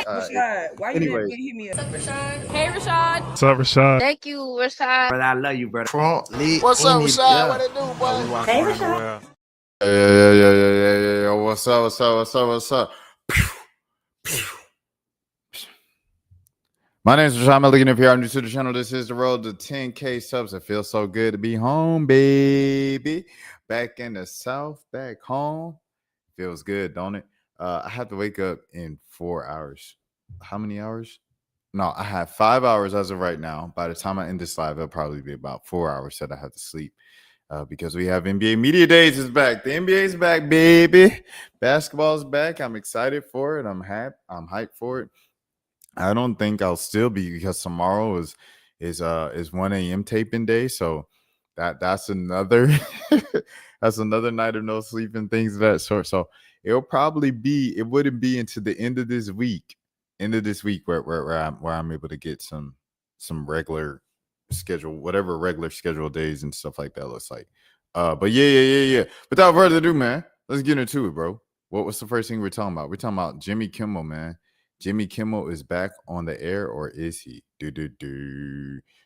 Rashad, why you Anyway. didn't hit me up? What's up, Rashad? Hey, Rashad. What's up, Rashad? Thank you, Rashad. Brother, I love you, brother. What's up, Rashad? What it do, boy? Hey, Rashad. Yeah. What's up? My name is Shawn Milligan. If you're new to the channel, this is the road to 10K subs. It feels so good to be home, baby. Back in the South, back home. Feels good, don't it? I have to wake up in 4 hours. How many hours? No, I have 5 hours as of right now. By the time I end this live, it'll probably be about 4 hours that I have to sleep. Because we have NBA Media Days is back. The NBA is back, baby. Basketball is back. I'm excited for it. I'm hyped for it. I don't think I'll still be because tomorrow is 1 a.m. taping day. So that's another that's another night of no sleep and things of that sort. So it wouldn't be until the end of this week where I'm able to get some regular schedule, whatever regular schedule days and stuff like that looks like. But yeah. Without further ado, man, let's get into it, bro. What was the first thing we're talking about? We're talking about Jimmy Kimmel, man. Jimmy Kimmel is back on the air, or is he?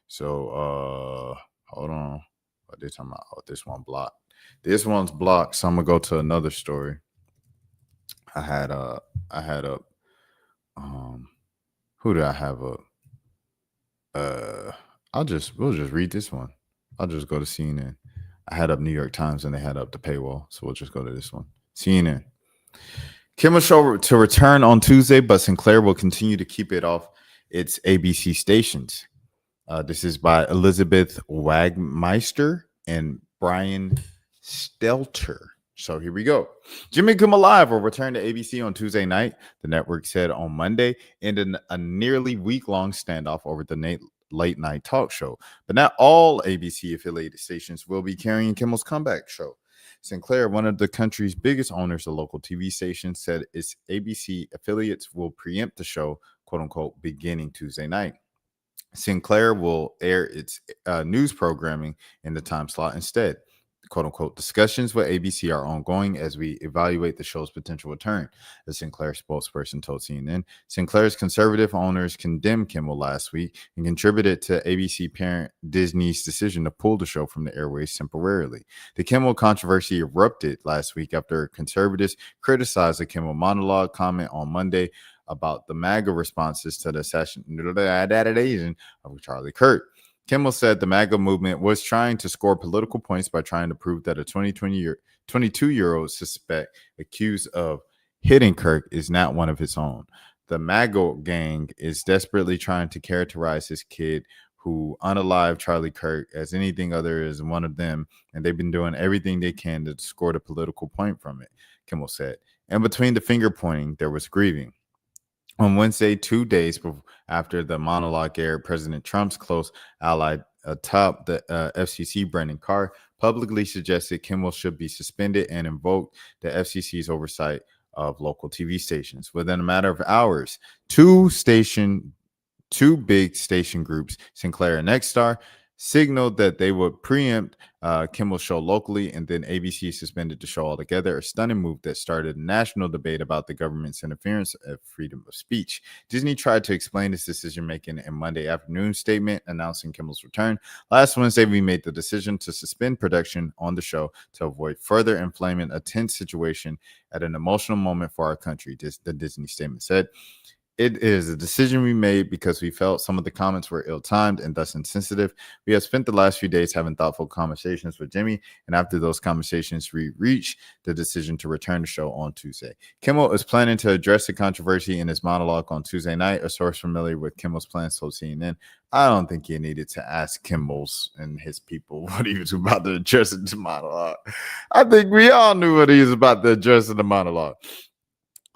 So hold on. What they're talking about? Oh, this one blocked. This one's blocked. So I'm gonna go to another story. I had up who did I have up? We'll just read this one. I'll just go to CNN. I had up New York Times and they had up the paywall. So we'll just go to this one. CNN. Kimmel show to return on Tuesday, but Sinclair will continue to keep it off its ABC stations. This is by Elizabeth Wagmeister and Brian Stelter. So here we go. Jimmy Kimmel Live will return to ABC on Tuesday night, the network said on Monday, in a nearly week-long standoff over the late night talk show. But not all ABC affiliated stations will be carrying Kimmel's comeback show. Sinclair, one of the country's biggest owners of local TV stations, said its ABC affiliates will preempt the show, quote unquote, beginning Tuesday night. Sinclair will air its news programming in the time slot instead. Quote unquote, discussions with ABC are ongoing as we evaluate the show's potential return, the Sinclair spokesperson told CNN. Sinclair's conservative owners condemned Kimmel last week and contributed to ABC parent Disney's decision to pull the show from the airways temporarily. The Kimmel controversy erupted last week after conservatives criticized the Kimmel monologue comment on Monday about the MAGA responses to the assassination of Charlie Kirk. Kimmel said the MAGA movement was trying to score political points by trying to prove that a 22-year-old suspect accused of hitting Kirk is not one of its own. The MAGA gang is desperately trying to characterize this kid who unalived Charlie Kirk as anything other than one of them, and they've been doing everything they can to score the political point from it, Kimmel said. And between the finger pointing, there was grieving. On Wednesday, 2 days after the monologue aired, President Trump's close ally atop the FCC, Brendan Carr, publicly suggested Kimmel should be suspended and invoked the FCC's oversight of local TV stations. Within a matter of hours, two big station groups, Sinclair and Nexstar, signaled that they would preempt Kimmel's show locally, and then ABC suspended the show altogether, a stunning move that started a national debate about the government's interference of freedom of speech. Disney tried to explain its decision-making in Monday afternoon statement announcing Kimmel's return. Last Wednesday, we made the decision to suspend production on the show to avoid further inflaming a tense situation at an emotional moment for our country, the Disney statement said. It is a decision we made because we felt some of the comments were ill-timed and thus insensitive. We have spent the last few days having thoughtful conversations with Jimmy, and after those conversations, we reached the decision to return the show on Tuesday. Kimmel is planning to address the controversy in his monologue on Tuesday night. A source familiar with Kimmel's plans told CNN, I don't think you needed to ask Kimmel's and his people what he was about to address in the monologue. I think we all knew what he was about to address in the monologue.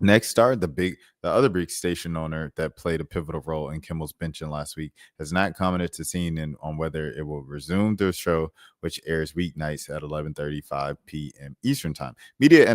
Nexstar, the other big station owner that played a pivotal role in Kimmel's benching last week, has not commented to CNN on whether it will resume the show, which airs weeknights at 11:35 p.m. Eastern Time. Media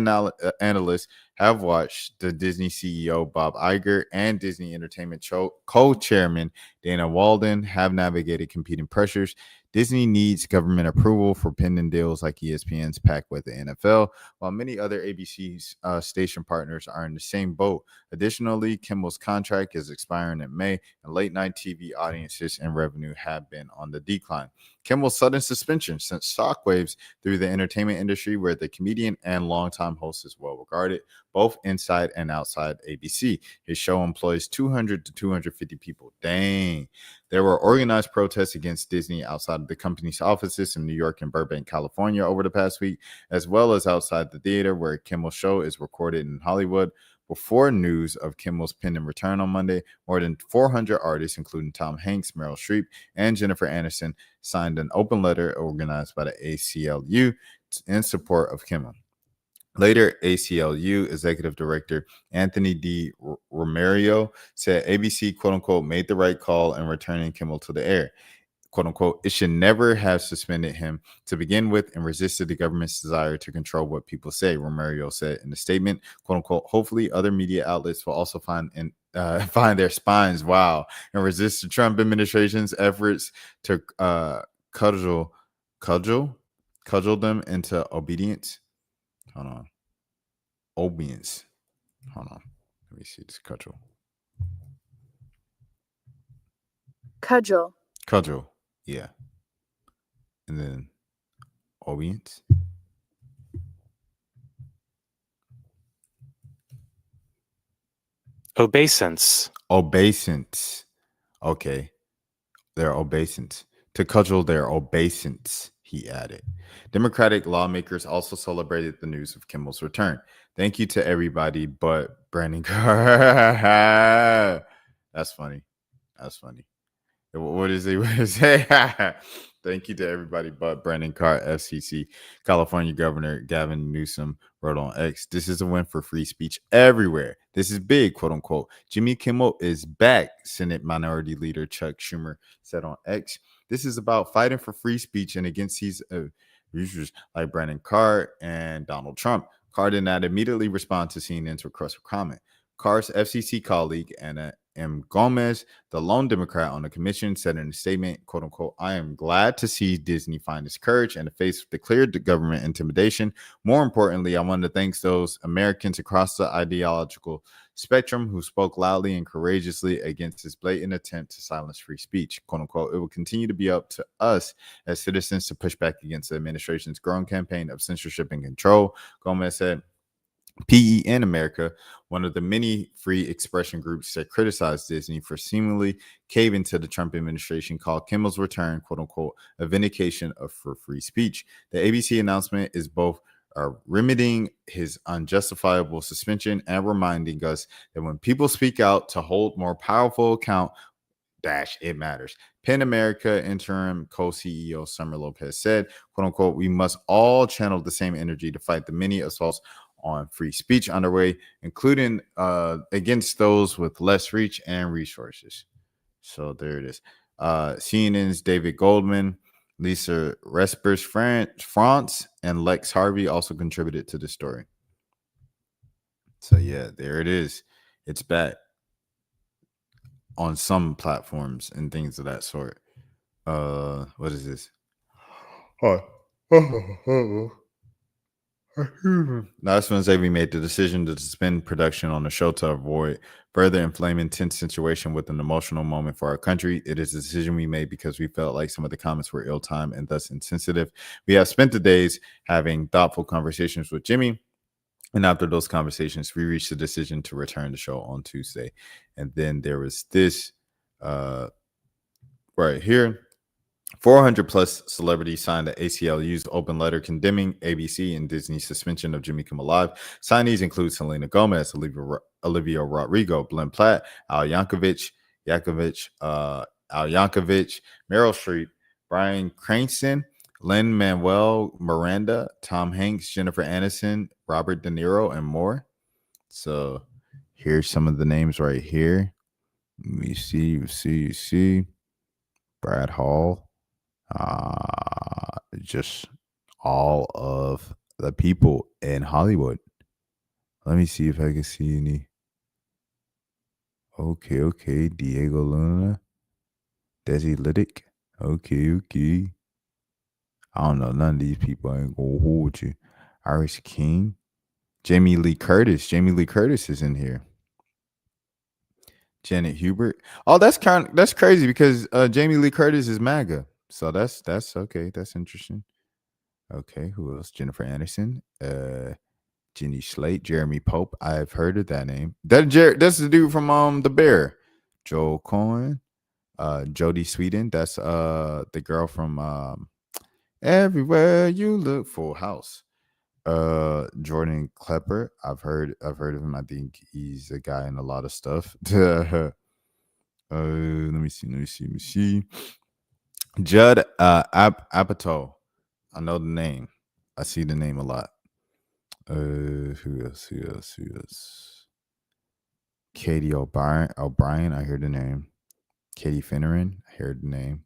analysts have watched the Disney CEO Bob Iger and Disney Entertainment co-chairman Dana Walden have navigated competing pressures. Disney needs government approval for pending deals like ESPN's pact with the NFL, while many other ABC's station partners are in the same boat. Additionally, Kimmel's contract is expiring in May, and late night TV audiences and revenue have been on the decline. Kimmel's sudden suspension sent shockwaves through the entertainment industry, where the comedian and longtime host is well regarded, both inside and outside ABC. His show employs 200 to 250 people. Dang. There were organized protests against Disney outside of the company's offices in New York and Burbank, California over the past week, as well as outside the theater where Kimmel's show is recorded in Hollywood. Before news of Kimmel's pending return on Monday, more than 400 artists, including Tom Hanks, Meryl Streep, and Jennifer Aniston, signed an open letter organized by the ACLU in support of Kimmel. Later, ACLU Executive Director Anthony D. Romario said ABC, quote unquote, made the right call in returning Kimmel to the air. Quote unquote, it should never have suspended him to begin with and resisted the government's desire to control what people say, Romario said in the statement. Quote unquote, hopefully other media outlets will also find their spines, and resist the Trump administration's efforts to cudgel them into obedience. Hold on. Obedience. Hold on. Let me see this cudgel. Cudgel. Yeah. And then obedience. Obeisance. Okay. Their obeisance. To cudgel their obeisance, he added. Democratic lawmakers also celebrated the news of Kimmel's return. Thank you to everybody but Brandon Carr. That's funny. What is he? What is it? Thank you to everybody but Brandon Carr, FCC. California Governor Gavin Newsom wrote on X, "This is a win for free speech everywhere. This is big, quote unquote. Jimmy Kimmel is back," Senate Minority Leader Chuck Schumer said on X. "This is about fighting for free speech and against these users like Brandon Carr and Donald Trump." Carr did not immediately respond to CNN's request for comment. Carr's FCC colleague, Anna M. Gomez, the lone Democrat on the commission, said in a statement, quote unquote, "I am glad to see Disney find its courage in the face of declared government intimidation. More importantly, I want to thank those Americans across the ideological spectrum who spoke loudly and courageously against this blatant attempt to silence free speech," quote unquote. "It will continue to be up to us as citizens to push back against the administration's growing campaign of censorship and control," Gomez said. PEN America, one of the many free expression groups that criticized Disney for seemingly caving to the Trump administration, called Kimmel's return, quote unquote, a vindication for free speech. The ABC announcement is both remedying his unjustifiable suspension and reminding us that when people speak out to hold more powerful account, it matters. PEN America interim co-CEO Summer Lopez said, quote unquote, "We must all channel the same energy to fight the many assaults on free speech underway, including against those with less reach and resources." So there it is. CNN's David Goldman, Lisa Respers France, and Lex Harvey also contributed to the story. So yeah, there it is. It's back on some platforms and things of that sort. What is this? Last Wednesday, we made the decision to suspend production on the show to avoid further inflaming tense situation with an emotional moment for our country. It is a decision we made because we felt like some of the comments were ill-timed and thus insensitive. We have spent the days having thoughtful conversations with Jimmy, and after those conversations, we reached the decision to return the show on Tuesday. And then there was this right here. 400 plus celebrities signed the ACLU's open letter condemning ABC and Disney's suspension of Jimmy Kimmel Live. Signees include Selena Gomez, Olivia Rodrigo, Glenn Platt, Al Yankovic, Meryl Streep, Bryan Cranston, Lin-Manuel Miranda, Tom Hanks, Jennifer Aniston, Robert De Niro, and more. So here's some of the names right here. Let me see. Brad Hall. Just all of the people in Hollywood. Let me see if I can see any. Okay. Diego Luna, Desi Liddick. Okay. I don't know none of these people. I ain't gonna hold you. Irish King, Jamie Lee Curtis. Jamie Lee Curtis is in here. Janet Hubert. Oh, that's crazy because Jamie Lee Curtis is MAGA. So that's okay. That's interesting. Okay, who else? Jennifer Anderson. Jenny Slate, Jeremy Pope. I've heard of that name. That's the dude from The Bear. Joel Cohen. Jodie Sweetin. That's the girl from Everywhere You Look. Full House. Jordan Klepper. I've heard of him. I think he's a guy in a lot of stuff. Let me see. Judd Apatow. I know the name. I see the name a lot. Who else? Katie O'Brien. I heard the name. Katie Finneran. I heard the name.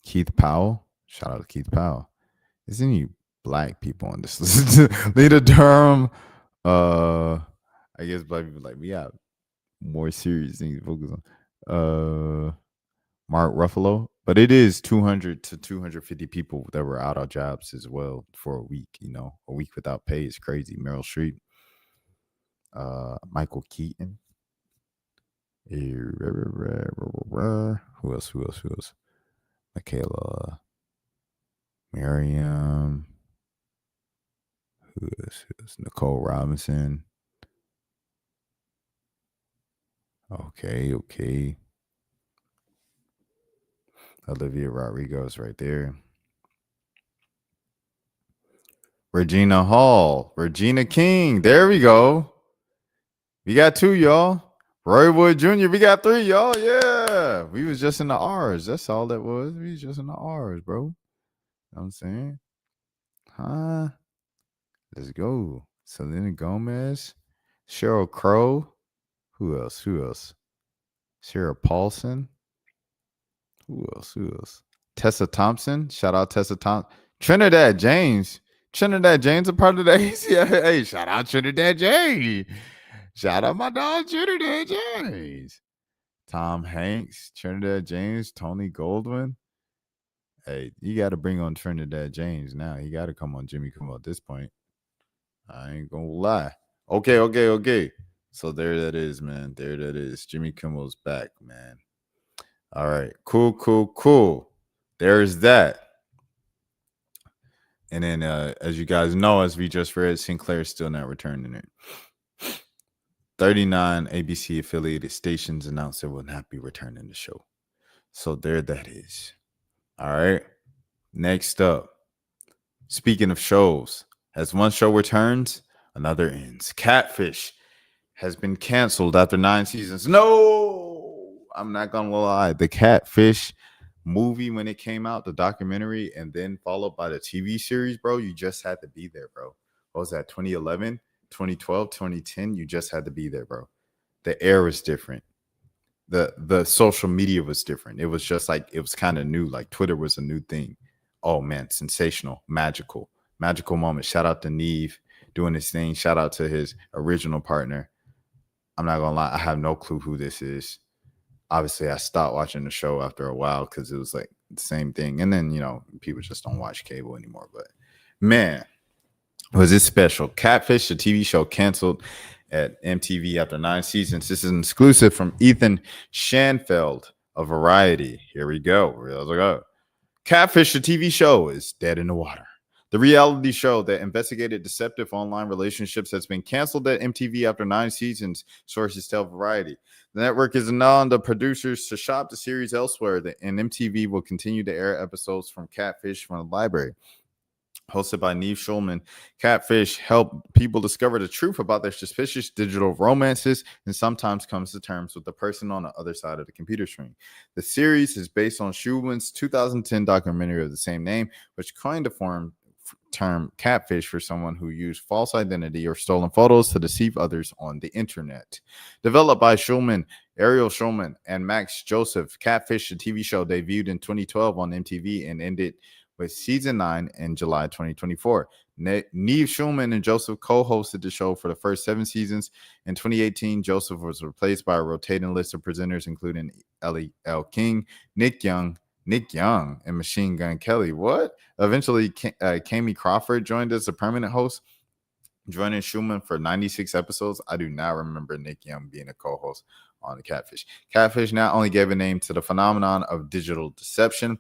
Keith Powell. Shout out to Keith Powell. Is any black people on this list? Lena Durham. I guess black people like we have more serious things to focus on. Mark Ruffalo, but it is 200 to 250 people that were out of jobs as well for a week. A week without pay is crazy. Meryl Streep, Michael Keaton. Who else? Michaela, Miriam. Who else? Nicole Robinson. Okay. Olivia Rodrigo is right there. Regina Hall. Regina King. There we go. We got 2, y'all. Roy Wood Jr. We got 3, y'all. Yeah. We was just in the R's. That's all that was. We was just in the R's, bro. You know what I'm saying? Huh? Let's go. Selena Gomez. Sheryl Crow. Who else? Sarah Paulson. Who else? Tessa Thompson. Shout out Tessa Thompson. Trinidad James. A part of that. Yeah, hey, shout out Trinidad James. Shout out my dog Trinidad James. Tom Hanks, Trinidad James, Tony Goldwyn. Hey, you got to bring on Trinidad James now. He got to come on Jimmy Kimmel at this point. I ain't gonna lie. Okay. So there that is, man. There that is. Jimmy Kimmel's back, man. All right. Cool. There's that. And then, as you guys know, as we just read, Sinclair is still not returning it. 39 ABC affiliated stations announced they will not be returning the show. So there that is. All right. Next up, speaking of shows, as one show returns, another ends. Catfish has been canceled after 9 seasons. No, I'm not going to lie. The Catfish movie, when it came out, the documentary, and then followed by the TV series, bro, you just had to be there, bro. What was that, 2011, 2012, 2010? You just had to be there, bro. The air was different. The social media was different. It was just like, it was kind of new. Like Twitter was a new thing. Oh, man, sensational, magical moment. Shout out to Neve doing his thing. Shout out to his original partner. I'm not going to lie. I have no clue who this is. Obviously, I stopped watching the show after a while because it was like the same thing. And then, people just don't watch cable anymore. But, man, was it special. Catfish, the TV show, canceled at MTV after 9 seasons. This is an exclusive from Ethan Schanfeld of Variety. Here we go. Catfish, the TV show, is dead in the water. The reality show that investigated deceptive online relationships has been canceled at MTV after 9 seasons, sources tell Variety. The network is allowing the producers to shop the series elsewhere, and MTV will continue to air episodes from Catfish from the library. Hosted by Neve Schulman, Catfish help people discover the truth about their suspicious digital romances and sometimes comes to terms with the person on the other side of the computer screen. The series is based on Schulman's 2010 documentary of the same name, which coined the term catfish for someone who used false identity or stolen photos to deceive others on the internet. Developed by Schulman, Ariel Schulman, and Max Joseph, Catfish, the TV show, debuted in 2012 on MTV and ended with season 9 in July 2024. Neve Schulman and Joseph co-hosted the show for the first 7 seasons. In 2018, Joseph was replaced by a rotating list of presenters, including Ellie L. King, Nick Young, Nick Young and Machine Gun Kelly. What? Eventually, Kami Crawford joined as a permanent host, joining Schumann for 96 episodes. I do not remember Nick Young being a co-host on the Catfish. Catfish not only gave a name to the phenomenon of digital deception,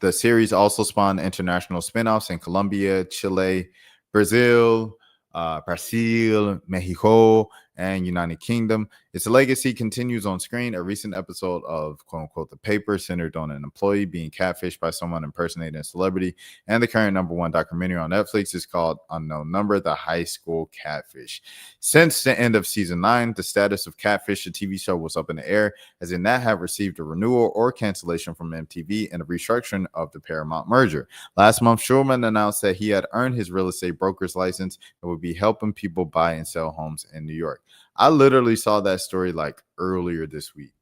the series also spawned international spin-offs in Colombia, Chile, Brazil, Mexico, and United Kingdom. Its legacy continues on screen. A recent episode of "quote unquote" The Paper centered on an employee being catfished by someone impersonating a celebrity, and the current #1 documentary on Netflix is called Unknown Number: The High School Catfish. Since the end of season 9, the status of Catfish, the TV show, was up in the air, as it not have received a renewal or cancellation from MTV and a restructuring of the Paramount merger. Last month, Schulman announced that he had earned his real estate broker's license and would be helping people buy and sell homes in New York. I literally saw that story like earlier this week.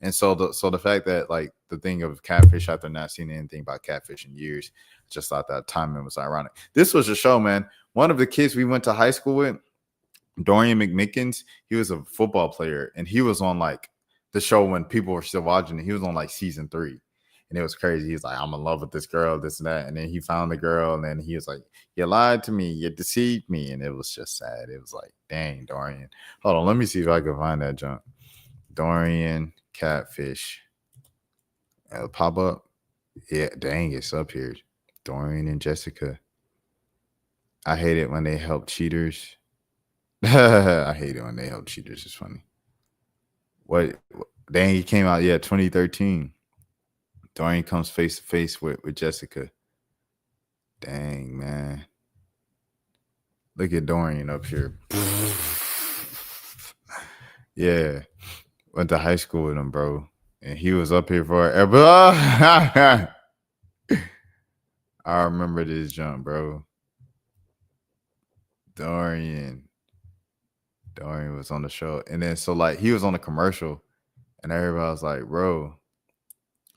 And so the fact that like the thing of Catfish, after not seeing anything about Catfish in years, just thought that timing was ironic. This was a show, man. One of the kids we went to high school with, Dorian McMickens, he was a football player, and he was on like the show when people were still watching it. He was on like season 3. And it was crazy. He's like, I'm in love with this girl, this and that. And then he found the girl, and then he was like, you lied to me, you deceived me. And it was just sad. It was like, dang, Dorian. Hold on, let me see if I can find that junk. Dorian Catfish. It'll pop up. Yeah, dang, it's up here. Dorian and Jessica. I hate it when they help cheaters. I hate it when they help cheaters. It's funny. What? Dang, he came out, 2013. Dorian comes face to face with Jessica. Dang, man. Look at Dorian up here. Yeah. Went to high school with him, bro. And he was up here forever. I remember this jump, bro. Dorian was on the show. And then so like he was on a commercial, and everybody was like, bro,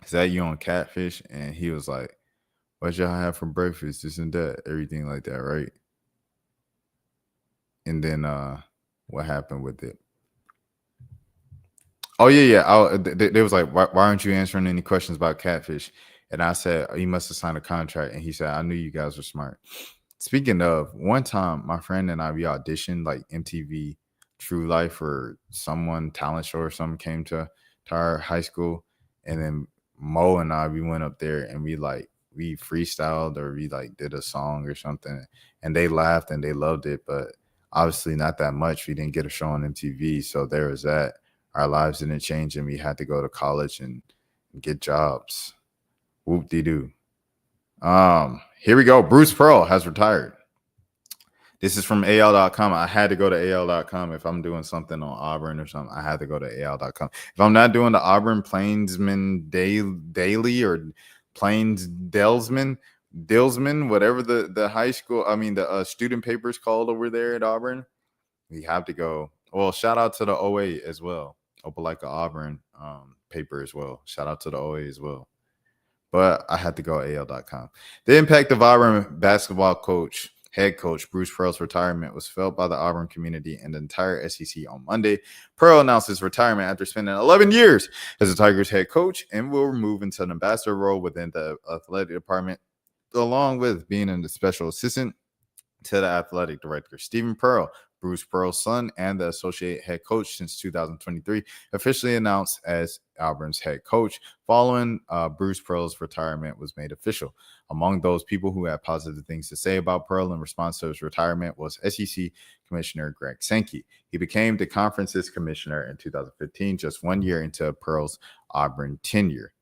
is that you on Catfish? And he was like, what y'all have for breakfast? This and that, everything like that, right? And then what happened with it? Oh, yeah. They was like, why aren't you answering any questions about Catfish? And I said, oh, you must have signed a contract. And he said, I knew you guys were smart. Speaking of, one time, my friend and I, we auditioned like MTV True Life or someone, talent show or something, came to our high school. And then Mo and I, we went up there and we freestyled, or we like did a song or something. And they laughed and they loved it. But obviously not that much. We didn't get a show on MTV. So there was that. Our lives didn't change, and we had to go to college and get jobs. Whoop-de-doo. Here we go. Bruce Pearl has retired. This is from AL.com. I had to go to AL.com. If I'm doing something on Auburn or something, I had to go to AL.com. If I'm not doing the Auburn Plainsman Daily or Plains Dillsman, whatever the high school, the student paper is called over there at Auburn, we have to go. Well, shout out to the OA as well. Opelika Auburn paper as well. Shout out to the OA as well. But I had to go AL.com. The impact of Auburn basketball head coach Bruce Pearl's retirement was felt by the Auburn community and the entire SEC on Monday. Pearl announced his retirement after spending 11 years as the Tigers head coach and will move into an ambassador role within the athletic department, along with being a special assistant to the athletic director. Stephen Pearl, Bruce Pearl's son and the associate head coach since 2023, officially announced as Auburn's head coach following Bruce Pearl's retirement was made official. Among those people who had positive things to say about Pearl in response to his retirement was SEC Commissioner Greg Sankey. He became the conference's commissioner in 2015, just 1 year into Pearl's Auburn tenure.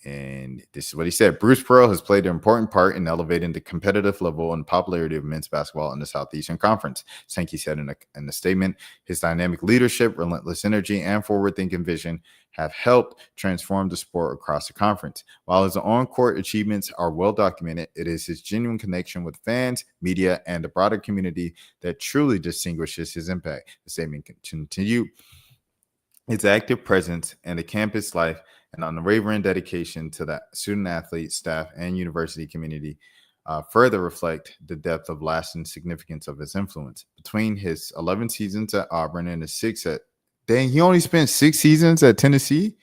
And this is what he said. Bruce Pearl has played an important part in elevating the competitive level and popularity of men's basketball in the Southeastern Conference. Sankey said in a statement, his dynamic leadership, relentless energy, and forward-thinking vision have helped transform the sport across the conference. While his on-court achievements are well documented, it is his genuine connection with fans, media, and the broader community that truly distinguishes his impact. The statement continued. His active presence and the campus life and unwavering dedication to the student athlete, staff, and university community further reflect the depth of lasting significance of his influence. Between his 11 seasons at Auburn and his 6 at... Dang, he only spent 6 seasons at Tennessee?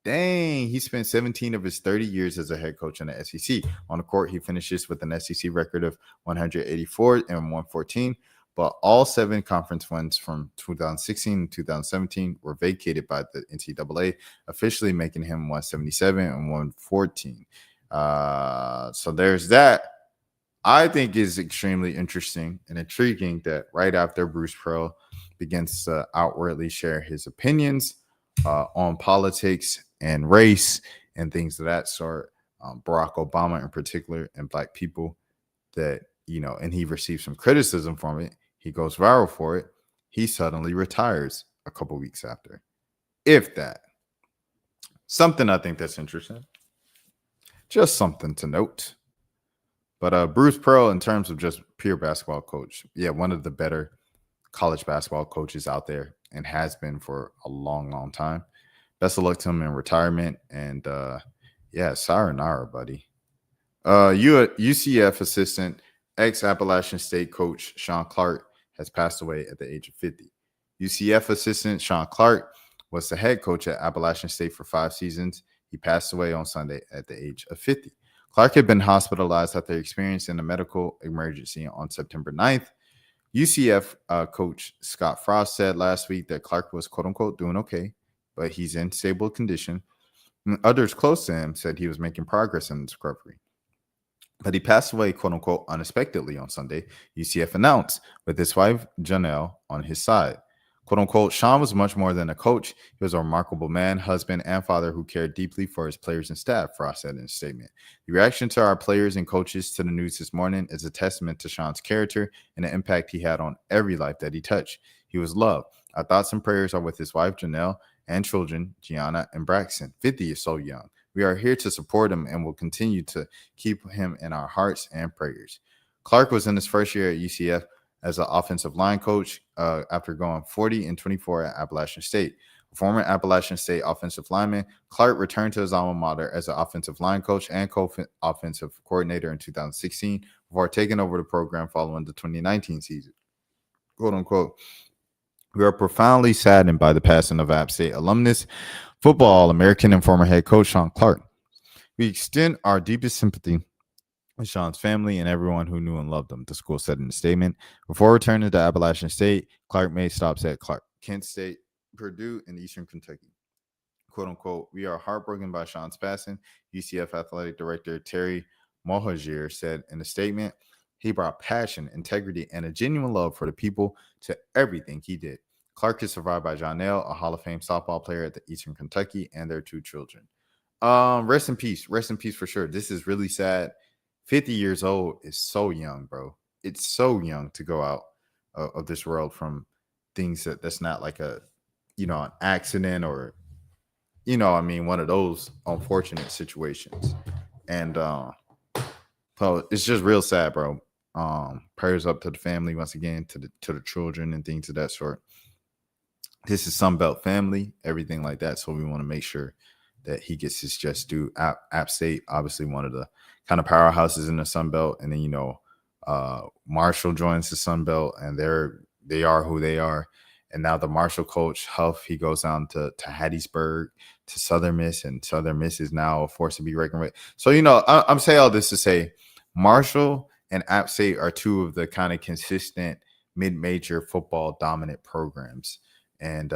Dang, he spent 17 of his 30 years as a head coach in the SEC. On the court, he finishes with an SEC record of 184 and 114, but all 7 conference wins from 2016 and 2017 were vacated by the NCAA, officially making him 177 and 114. So there's that. I think is extremely interesting and intriguing that right after Bruce Pearl begins to outwardly share his opinions on politics and race and things of that sort, Barack Obama in particular, and black people, that, and he receives some criticism from it. He goes viral for it. He suddenly retires a couple weeks after. If that. Something I think that's interesting. Just something to note. But Bruce Pearl, in terms of just pure basketball coach, one of the better college basketball coaches out there and has been for a long, long time. Best of luck to him in retirement. And sayonara, buddy. UCF assistant, ex-Appalachian State coach Shawn Clark has passed away at the age of 50. UCF assistant Shawn Clark was the head coach at Appalachian State for 5 seasons. He passed away on Sunday at the age of 50. Clark had been hospitalized after experiencing a medical emergency on September 9th. UCF coach Scott Frost said last week that Clark was, quote-unquote, doing okay, but he's in stable condition. And others close to him said he was making progress in his recovery. But he passed away, quote-unquote, unexpectedly on Sunday, UCF announced, with his wife, Janelle, on his side. Quote-unquote, Shawn was much more than a coach. He was a remarkable man, husband, and father who cared deeply for his players and staff, Frost said in a statement. The reaction to our players and coaches to the news this morning is a testament to Shawn's character and the impact he had on every life that he touched. He was loved. Our thoughts and prayers are with his wife, Janelle, and children, Gianna and Braxton. 50 is so young. We are here to support him and will continue to keep him in our hearts and prayers. Clark was in his first year at UCF as an offensive line coach after going 40-24 at Appalachian State. A former Appalachian State offensive lineman, Clark returned to his alma mater as an offensive line coach and co-offensive coordinator in 2016 before taking over the program following the 2019 season. Quote unquote, we are profoundly saddened by the passing of App State alumnus, football All-American, and former head coach Shawn Clark. We extend our deepest sympathy with Shawn's family and everyone who knew and loved him, the school said in a statement. Before returning to Appalachian State, Clark made stops at Kent State, Purdue, and Eastern Kentucky. Quote unquote, we are heartbroken by Shawn's passing, UCF athletic director Terry Mohajir said in a statement. He brought passion, integrity, and a genuine love for the people to everything he did. Clark is survived by Janelle, a Hall of Fame softball player at the Eastern Kentucky, and their 2 children. Rest in peace for sure. This is really sad. 50 years old is so young, bro. It's so young to go out of this world from things that's not like an accident or, one of those unfortunate situations. And so it's just real sad, bro. Prayers up to the family once again, to the children and things of that sort. This is Sunbelt family, everything like that. So we want to make sure that he gets his just due. App State, obviously one of the kind of powerhouses in the Sunbelt, and then Marshall joins the Sunbelt, and they are who they are. And now the Marshall coach Huff, he goes down to Hattiesburg, to Southern Miss, and Southern Miss is now a force to be reckoned with. So I'm saying all this to say, Marshall and App State are 2 of the kind of consistent mid-major football dominant programs, and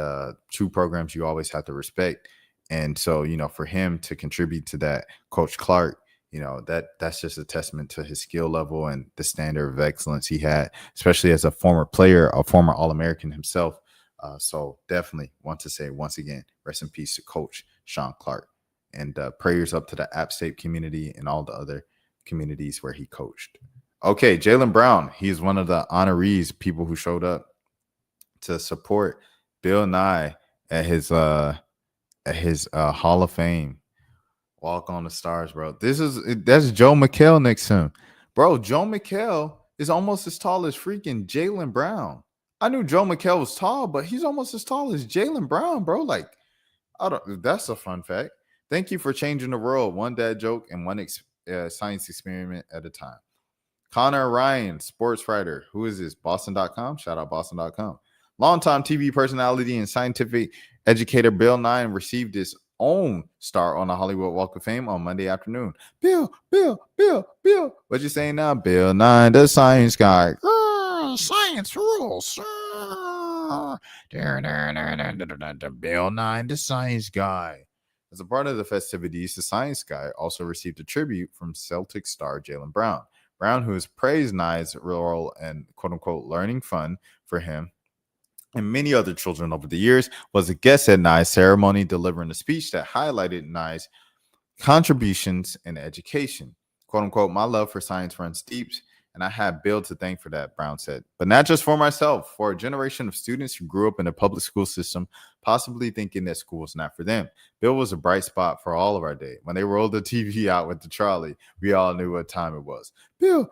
2 programs you always have to respect. And so, for him to contribute to that, Coach Clark, that's just a testament to his skill level and the standard of excellence he had, especially as a former player, a former All-American himself. So definitely want to say once again, rest in peace to Coach Shawn Clark, and prayers up to the App State community and all the other communities where he coached. Okay, Jaylen Brown, he's one of the honorees, people who showed up to support Bill Nye at his Hall of Fame walk on the stars, bro. That's Joe McHale next to him, bro. Joe McHale is almost as tall as freaking Jaylen Brown. I knew Joe McHale was tall, but he's almost as tall as Jaylen Brown, bro. Like, that's a fun fact. Thank you for changing the world, one dad joke and one science experiment at a time. Connor Ryan, sports writer. Who is this? Boston.com. Shout out Boston.com. Longtime TV personality and scientific educator Bill Nye received this own star on the Hollywood Walk of Fame on Monday afternoon. Bill. What you saying now? Bill Nye, the science guy. Science rules. Bill Nye, the science guy. As a part of the festivities, the science guy also received a tribute from Celtic star Jalen Brown. Brown, who has praised Nye's role and quote unquote learning fun for him and many other children over the years, was a guest at Nye's ceremony, delivering a speech that highlighted Nye's contributions in education. Quote unquote, my love for science runs deep, and I have Bill to thank for that, Brown said. But not just for myself, for a generation of students who grew up in a public school system, possibly thinking that school was not for them. Bill was a bright spot for all of our day. When they rolled the TV out with the trolley, we all knew what time it was. Bill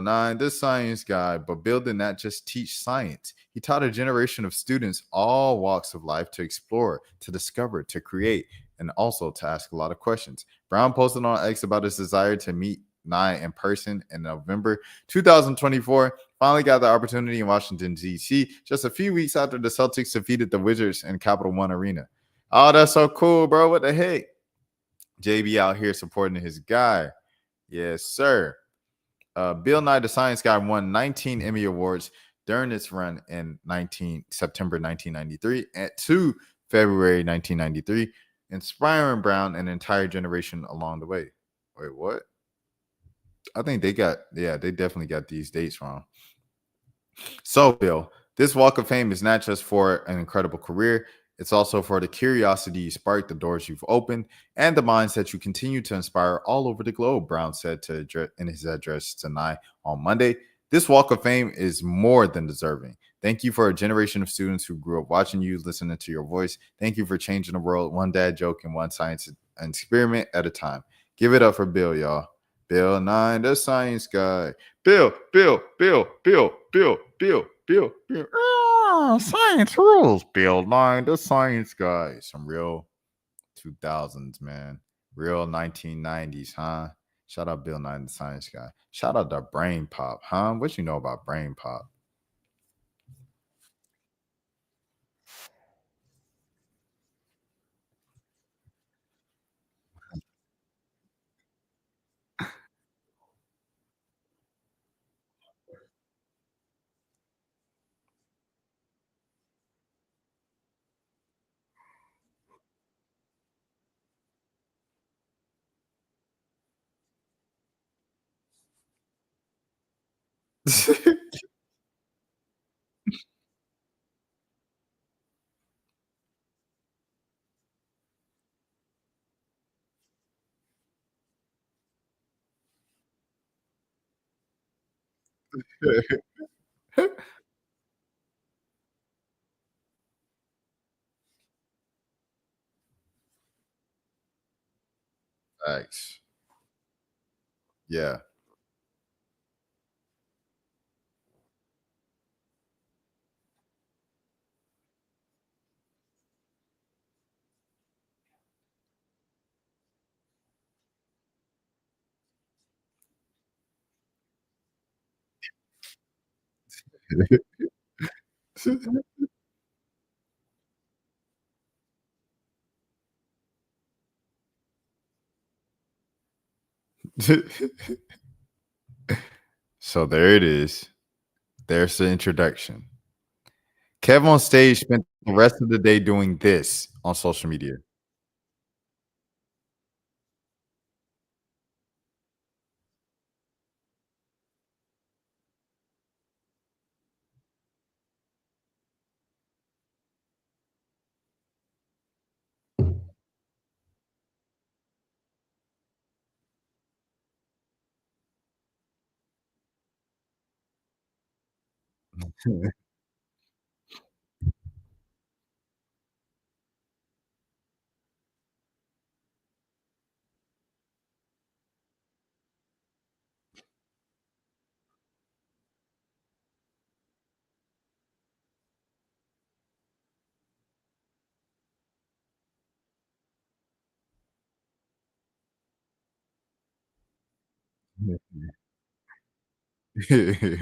Nye, the science guy. But Bill did not just teach science. He taught a generation of students, all walks of life, to explore, to discover, to create, and also to ask a lot of questions. Brown posted on X about his desire to meet Nye in person in November 2024. Finally got the opportunity in Washington, D.C., just a few weeks after the Celtics defeated the Wizards in Capital One Arena. Oh, that's so cool, bro. What the heck? JB out here supporting his guy. Yes, sir. Bill Nye, the Science Guy, won 19 Emmy Awards during its run in September 1993 to February 1993, inspiring Brown and an entire generation along the way. Wait, what? I think they definitely got these dates wrong. So, Bill, this Walk of Fame is not just for an incredible career, it's also for the curiosity you sparked, the doors you've opened, and the minds that you continue to inspire all over the globe, Brown said in his address tonight on Monday. This Walk of Fame is more than deserving. Thank you for a generation of students who grew up watching you, listening to your voice. Thank you for changing the world one dad joke and one science experiment at a time. Give it up for Bill, y'all. Bill Nye, the science guy. Bill. Science rules. Bill Nye, the science guy. Some real 2000s, man. Real 1990s, huh? Shout out Bill Nye, the science guy. Shout out to Brain Pop, huh? What you know about Brain Pop? Thanks. Yeah. So there it is. There's the introduction. Kev on stage spent the rest of the day doing this on social media.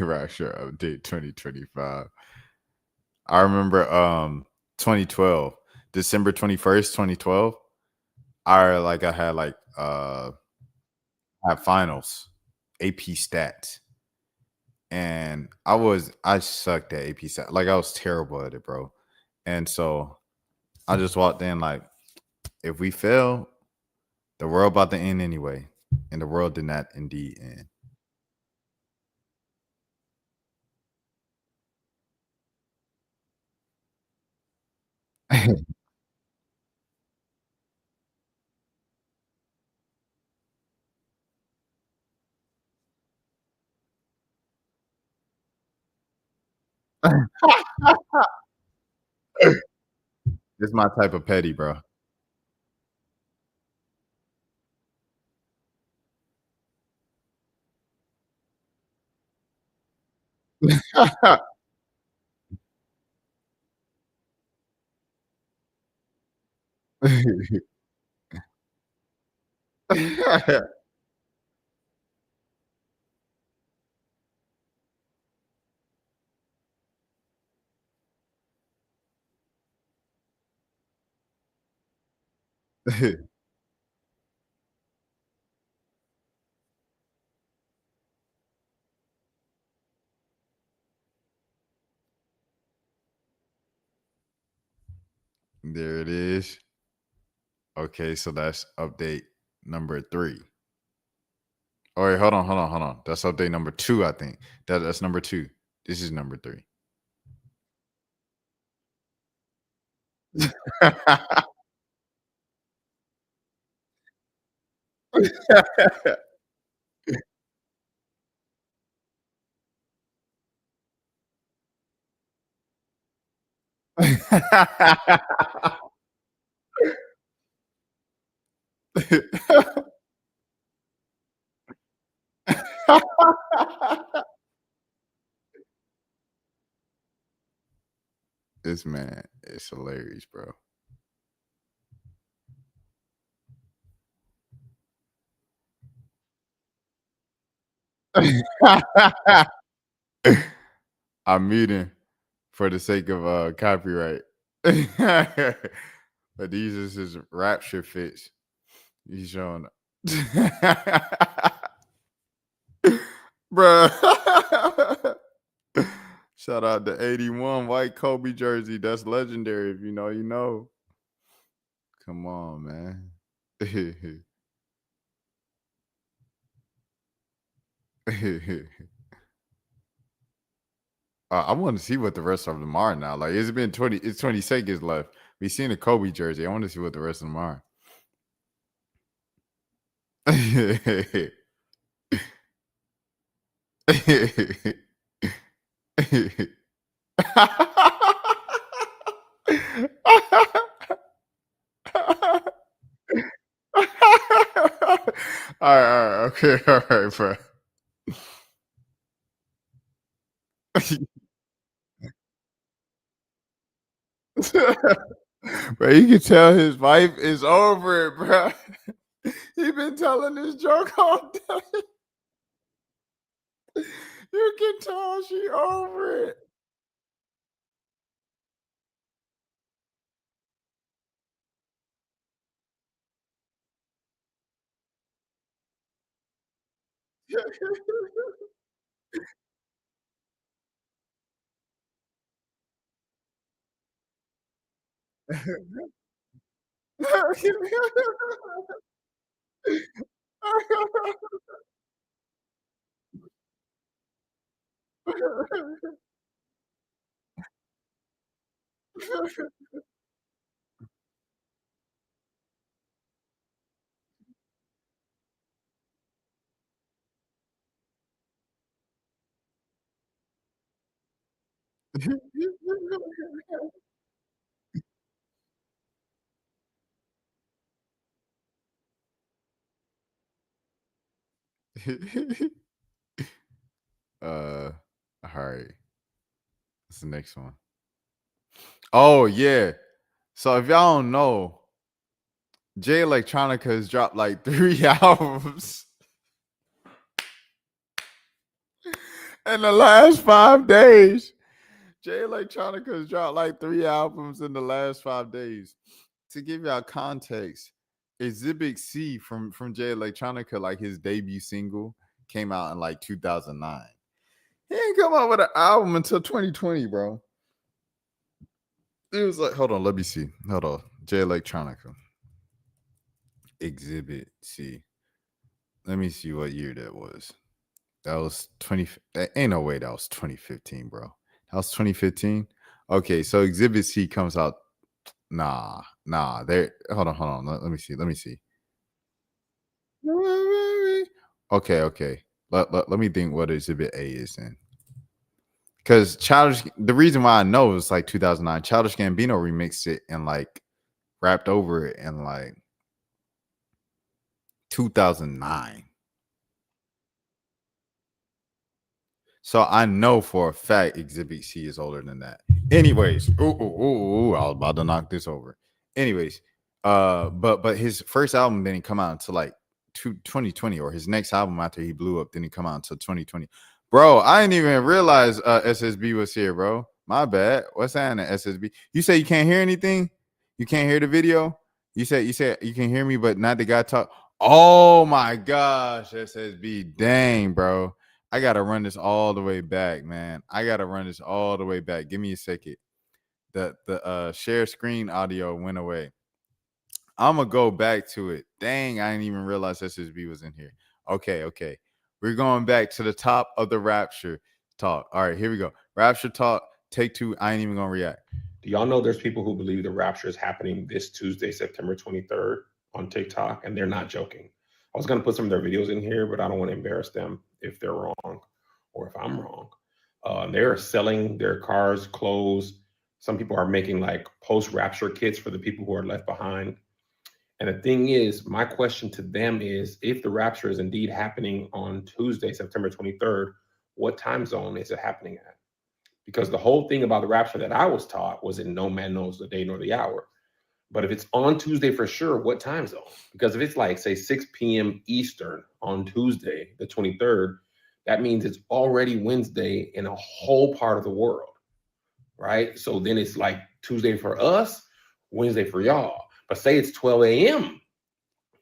Rapture update 2025. I remember 2012. December 21st, 2012. I had finals, AP stats. And I sucked at AP stats. Like I was terrible at it, bro. And so I just walked in like, if we fail, the world about to end anyway. And the world did not indeed end. This my type of petty, bro. There it is. Okay, so that's update number 3. Oh wait, hold on. That's update number 2, I think. That's number 2. This is number 3. This man is hilarious, bro. I'm muting for the sake of copyright. But these is his Rapture fits. He's showing Bruh. Shout out to 81 white Kobe jersey. That's legendary. If you know, you know. Come on, man. I want to see what the rest of them are now. Like it's been 20 seconds left. We seen a Kobe jersey. I want to see what the rest of them are. All right, okay, all right, bro. Bro, you can tell his wife is over it, bro. He been telling this joke all day. You can tell she over it. uh, all right. What's the next one? Oh yeah. So if y'all don't know, Jay Electronica has dropped like 3 albums in the last 5 days. Jay Electronica's dropped like 3 albums in the last 5 days. To give y'all context, Exhibit C from Jay Electronica, like his debut single, came out in like 2009. He ain't come out with an album until 2020, bro. It was like, hold on, let me see. Hold on. Jay Electronica. Exhibit C. Let me see what year that was. That was 20. Ain't no way that was 2015, bro. That was 2015. Okay, so Exhibit C comes out. Nah. There. Hold on. Let me see. Okay. Let me think what Exhibit A is then. Because the reason why I know it's like 2009, Childish Gambino remixed it and like rapped over it in like 2009. So I know for a fact Exhibit C is older than that. Anyways, I was about to knock this over. Anyways, but his first album didn't come out until like 2020, or his next album after he blew up didn't come out until 2020. Bro, I didn't even realize SSB was here, bro. My bad. What's happening, SSB? You say you can't hear anything? You can't hear the video? You said you can hear me, but not the guy talk. Oh my gosh, SSB. Dang, bro. I gotta run this all the way back, man. Give me a second. The share screen audio went away. I'm gonna go back to it. Dang, I didn't even realize SSB was in here. Okay. We're going back to the top of the Rapture talk. All right, here we go. Rapture talk, take 2. I ain't even gonna react. Do y'all know there's people who believe the Rapture is happening this Tuesday, September 23rd on TikTok, and they're not joking. I was going to put some of their videos in here, but I don't want to embarrass them if they're wrong or if I'm wrong. They're selling their cars, clothes. Some people are making like post-Rapture kits for the people who are left behind. And the thing is, my question to them is, if the Rapture is indeed happening on Tuesday, September 23rd, what time zone is it happening at? Because the whole thing about the Rapture that I was taught was that no man knows the day nor the hour. But if it's on Tuesday for sure, what time zone? Because if it's like, say, 6 p.m. Eastern on Tuesday, the 23rd, that means it's already Wednesday in a whole part of the world, right? So then it's like Tuesday for us, Wednesday for y'all. But say it's 12 a.m.,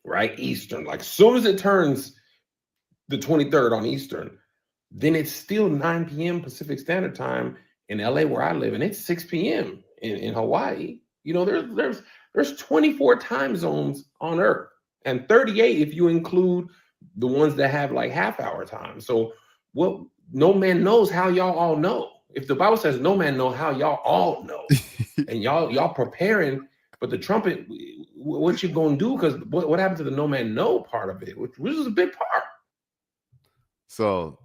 right, Eastern. Like as soon as it turns the 23rd on Eastern, then it's still 9 p.m. Pacific Standard Time in LA where I live, and it's 6 p.m. in Hawaii. You know, there's 24 time zones on Earth, and 38 if you include the ones that have like half-hour time. So what? No man knows how y'all all know. If the Bible says no man know how y'all all know, and y'all preparing, but the trumpet, what you gonna do? Because what happened to the no man know part of it, which is a big part. So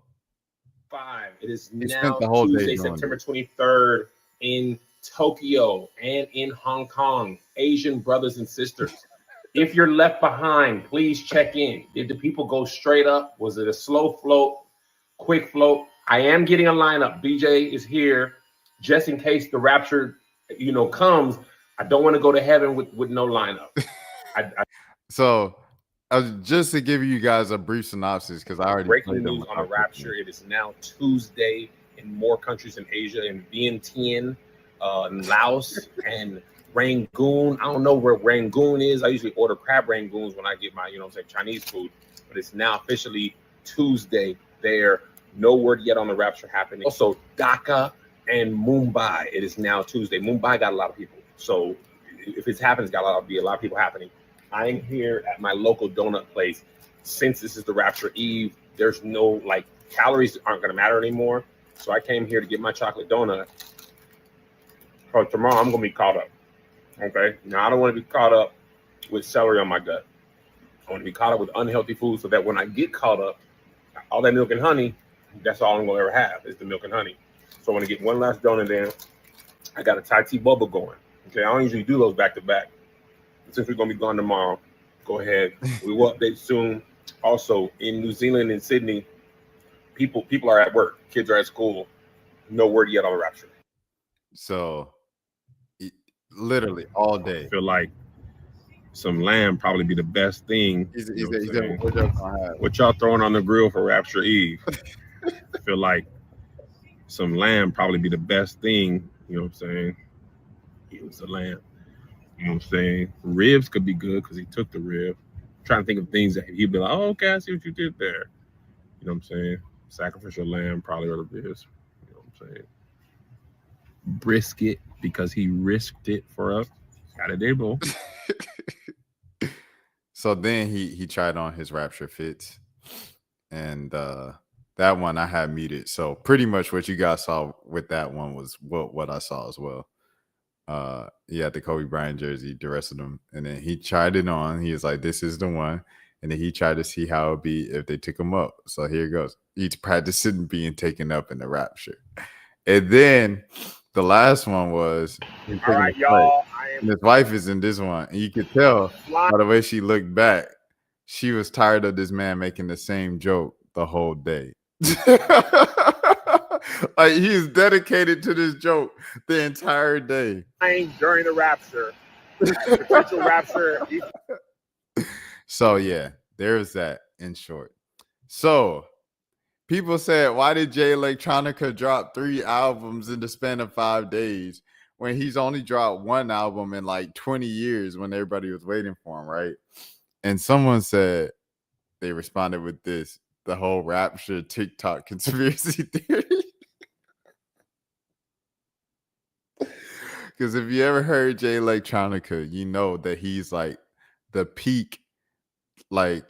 5. It is now Tuesday, September 23rd in Tokyo and in Hong Kong. Asian brothers and sisters, if you're left behind, please check in. Did the people go straight up? Was it a slow float, quick float? I am getting a lineup. BJ is here just in case the Rapture, comes. I don't want to go to heaven with no lineup. So just to give you guys a brief synopsis, because I already breaking news on the Rapture. It is now Tuesday in more countries in Asia, in Vientiane, in Laos, and Rangoon. I don't know where Rangoon is. I usually order crab Rangoons when I get my, Chinese food. But it's now officially Tuesday there. No word yet on the Rapture happening. Also, Dhaka and Mumbai. It is now Tuesday. Mumbai got a lot of people. So if it's happening, it's got to be a lot of people happening. I am here at my local donut place. Since this is the Rapture Eve, there's no, calories aren't going to matter anymore. So I came here to get my chocolate donut. So tomorrow I'm going to be caught up. Okay? Now, I don't want to be caught up with celery on my gut. I want to be caught up with unhealthy food so that when I get caught up, all that milk and honey, that's all I'm going to ever have is the milk and honey. So I want to get one last donut in. I got a Thai tea bubble going. Okay? I don't usually do those back to back. Since we're going to be gone tomorrow, go ahead. We will update soon. Also, in New Zealand and Sydney, people are at work. Kids are at school. No word yet on the Rapture. So, literally all day. I feel like some lamb probably be the best thing. What y'all throwing on the grill for Rapture Eve? I feel like some lamb probably be the best thing. You know what I'm saying? He was a lamb. You know what I'm saying? Ribs could be good because he took the rib. I'm trying to think of things that he'd be like, oh, okay, I see what you did there. You know what I'm saying? Sacrificial lamb probably are the ribs. You know what I'm saying? Brisket because he risked it for us. Got it, able. So then he tried on his Rapture fits, and that one I had muted. So pretty much what you guys saw with that one was what I saw as well. He had the Kobe Bryant jersey, the rest of them, and then he tried it on. He was like, "This is the one," and then he tried to see how it'd be if they took him up. So here it goes. He's practicing being taken up in the Rapture, and then the last one was all right, y'all. And his wife is in this one, and you could tell by the way she looked back, she was tired of this man making the same joke the whole day. Like he is dedicated to this joke the entire day. During the Rapture, potential Rapture. So yeah, there's that in short. So people said, why did Jay Electronica drop 3 albums in the span of 5 days when he's only dropped 1 album in like 20 years when everybody was waiting for him, right? And someone said, they responded with this, the whole Rapture TikTok conspiracy theory. Because if you ever heard Jay Electronica, you know that he's like the peak, like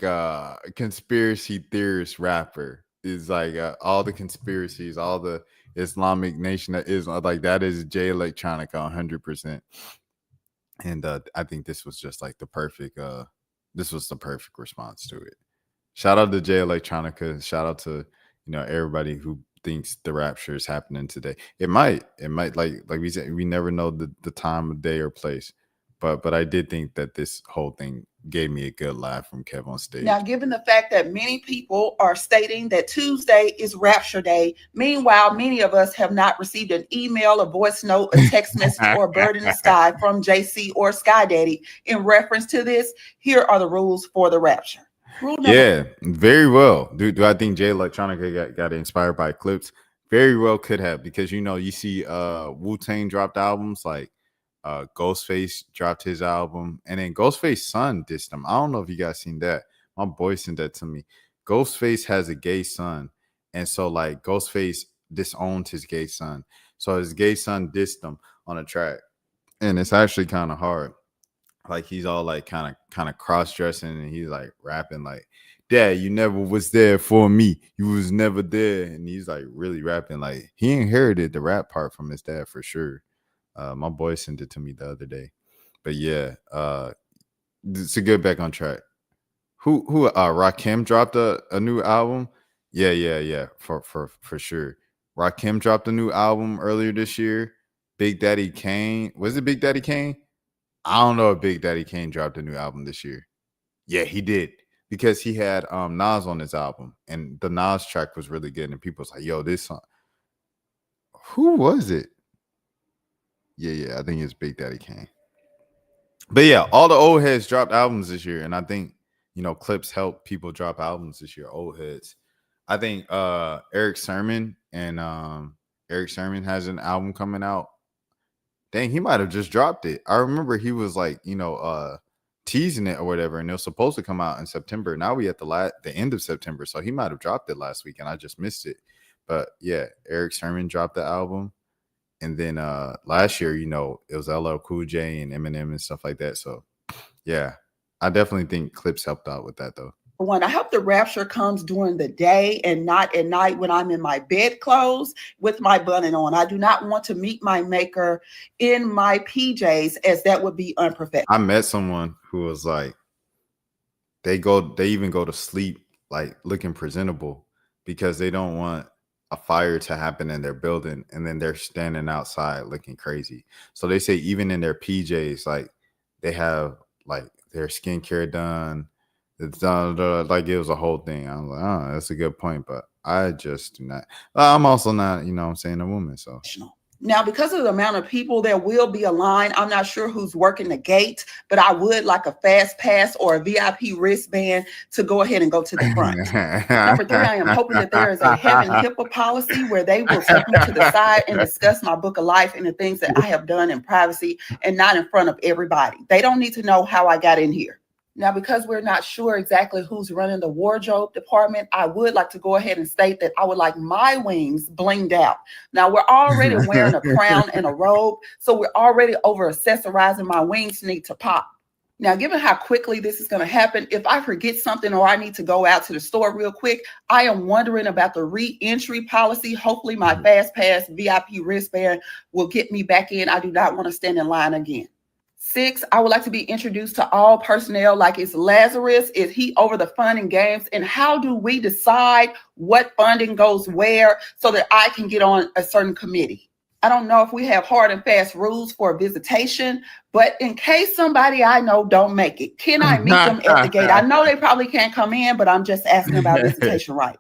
conspiracy theorist rapper. Is like all the conspiracies, all the Islamic Nation that is like that is Jay Electronica 100%. And I think this was just like the perfect response to it. Shout out to Jay Electronica. Shout out to everybody who thinks the Rapture is happening today. It might like we said, we never know the time of day or place. But I did think that this whole thing gave me a good laugh from Kev on stage. Now, given the fact that many people are stating that Tuesday is Rapture Day, meanwhile, many of us have not received an email, a voice note, a text message, or a bird in the sky from JC or Sky Daddy in reference to this, here are the rules for the Rapture. Yeah, very well. Do I think Jay Electronica got inspired by Clips? Very well could have, because you see Wu-Tang dropped albums like Ghostface dropped his album, and then Ghostface's son dissed him. I don't know if you guys seen that. My boy sent that to me. Ghostface has a gay son, and so like Ghostface disowned his gay son, so his gay son dissed him on a track, and it's actually kind of hard. Like he's all like kind of cross-dressing, and he's like rapping like, "Dad, you never was there for me. You was never there," and he's like really rapping like he inherited the rap part from his dad for sure. My boy sent it to me the other day, but yeah, to get back on track. Who Rakim dropped a new album? Yeah, for sure. Rakim dropped a new album earlier this year. Big Daddy Kane, was it Big Daddy Kane? I don't know if Big Daddy Kane dropped a new album this year. Yeah, he did, because he had Nas on his album, and the Nas track was really good, and people was like, "Yo, this song." Who was it? Yeah, I think it's Big Daddy Kane. But yeah, all the old heads dropped albums this year, and I think Clips help people drop albums this year. Old heads. I think Eric Sermon has an album coming out. Dang, he might have just dropped it. I remember he was like, teasing it or whatever, and it was supposed to come out in September. Now we at the end of September, so he might have dropped it last week, and I just missed it. But yeah, Eric Sermon dropped the album. And then last year, it was LL Cool J and Eminem and stuff like that. So, yeah, I definitely think Clips helped out with that, though. One, I hope the Rapture comes during the day and not at night when I'm in my bedclothes with my button on. I do not want to meet my maker in my PJs, as that would be unprofessional. I met someone who was like, they even go to sleep like looking presentable because they don't want a fire to happen in their building, and then they're standing outside looking crazy. So they say even in their PJs, like they have like their skincare done. It's done, like it was a whole thing. I was like, oh, that's a good point, but I just do not. I'm also not, I'm saying, a woman. So Now, because of the amount of people, there will be a line. I'm not sure who's working the gate, but I would like a fast pass or a VIP wristband to go ahead and go to the front. Number 3, I am hoping that there is a heaven HIPAA policy where they will take me to the side and discuss my book of life and the things that I have done in privacy and not in front of everybody. They don't need to know how I got in here. Now, because we're not sure exactly who's running the wardrobe department, I would like to go ahead and state that I would like my wings blinged out. Now, we're already wearing a crown and a robe, so we're already over accessorizing. My wings need to pop. Now, given how quickly this is going to happen, if I forget something or I need to go out to the store real quick, I am wondering about the re-entry policy. Hopefully my fast pass VIP wristband will get me back in. I do not want to stand in line again. 6, I would like to be introduced to all personnel. Like, is Lazarus, is he over the fun and games? And how do we decide what funding goes where so that I can get on a certain committee? I don't know if we have hard and fast rules for visitation, but in case somebody I know don't make it, can I meet them at the gate? I know they probably can't come in, but I'm just asking about visitation rights.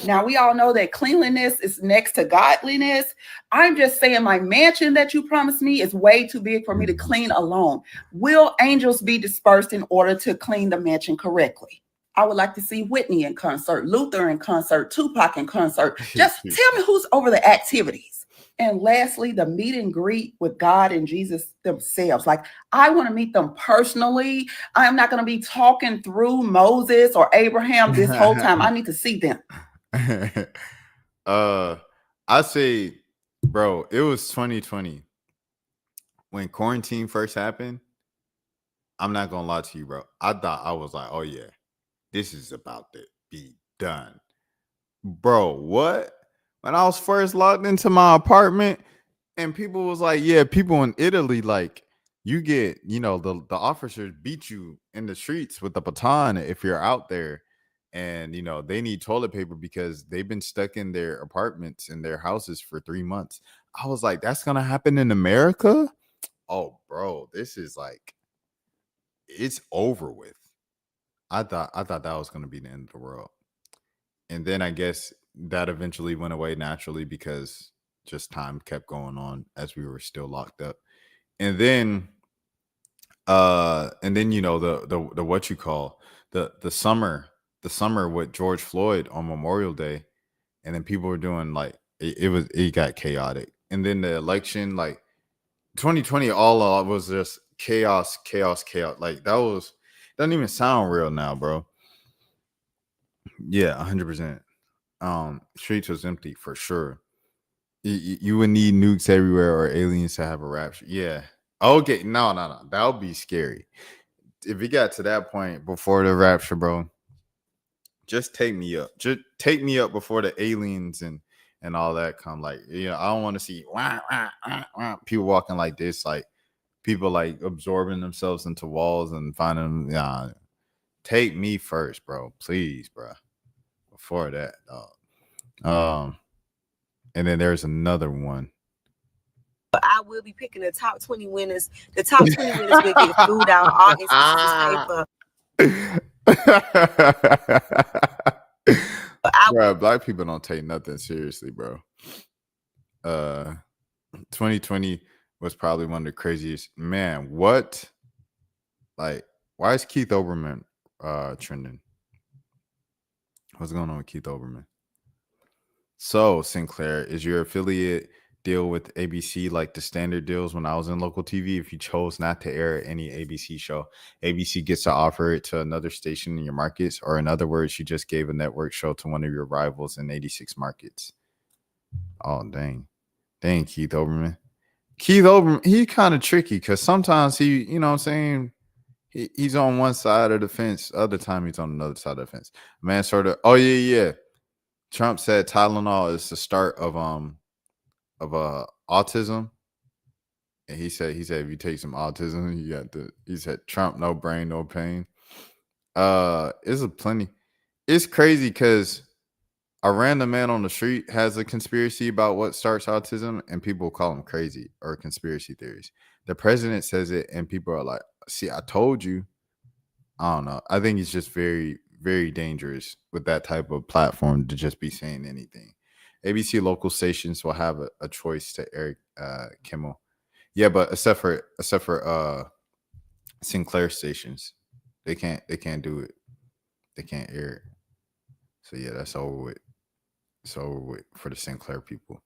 Now, we all know that cleanliness is next to godliness. I'm just saying my mansion that you promised me is way too big for me to clean alone. Will angels be dispersed in order to clean the mansion correctly? I would like to see Whitney in concert, Luther in concert, Tupac in concert. Just tell me who's over the activities. And lastly, the meet and greet with God and Jesus themselves. Like, I want to meet them personally. I'm not going to be talking through Moses or Abraham this whole time. I need to see them. I say, bro, it was 2020 when quarantine first happened. I'm not gonna lie to you, bro. I thought, I was like, oh yeah, this is about to be done, bro. What? When I was first locked into my apartment, and people was like, yeah, people in Italy, like, you get, the officers beat you in the streets with a baton if you're out there. And, they need toilet paper because they've been stuck in their apartments in their houses for 3 months. I was like, that's going to happen in America? Oh, bro, this is like, it's over with. I thought that was going to be the end of the world. And then I guess that eventually went away naturally because just time kept going on as we were still locked up. And then the what you call the summer with George Floyd on Memorial Day, and then people were doing like it got chaotic. And then the election, like 2020, all was just chaos. Like that doesn't even sound real now, bro. Yeah, 100%. Streets was empty for sure. You would need nukes everywhere or aliens to have a rapture. Yeah. Okay. No. That would be scary. If it got to that point before the rapture, bro, just take me up. Just take me up before the aliens and all that come. Like, I don't want to see people walking like this, like people like absorbing themselves into walls and finding them. Take me first, bro. Please, bro. Before that, dog. And then there's another one. I will be picking the top 20 winners. The top 20 winners will get food out August paper. Bro, black people don't take nothing seriously, bro. 2020 was probably one of the craziest. Man, what? Like, why is Keith Olbermann trending? What's going on with Keith Olbermann? So, Sinclair, is your affiliate deal with ABC like the standard deals when I was in local TV? If you chose not to air any ABC show, ABC gets to offer it to another station in your markets, or in other words, you just gave a network show to one of your rivals in 86 markets. Oh, dang, Keith Olbermann. He's kind of tricky because sometimes he, you know what I'm saying, he's on one side of the fence, other time he's on another side of the fence. Man, sort of. Oh yeah. Trump said Tylenol is the start of autism. And he said if you take some autism, you got he said Trump, no brain, no pain. It's crazy because a random man on the street has a conspiracy about what starts autism, and people call him crazy or conspiracy theories. The president says it, and people are like, see, I told you. I don't know. I think it's just very, very dangerous with that type of platform to just be saying anything. ABC local stations will have a choice to air Kimmel. Yeah, but except for Sinclair stations, they can't do it. They can't air it. So yeah, that's over with. It's over with for the Sinclair people.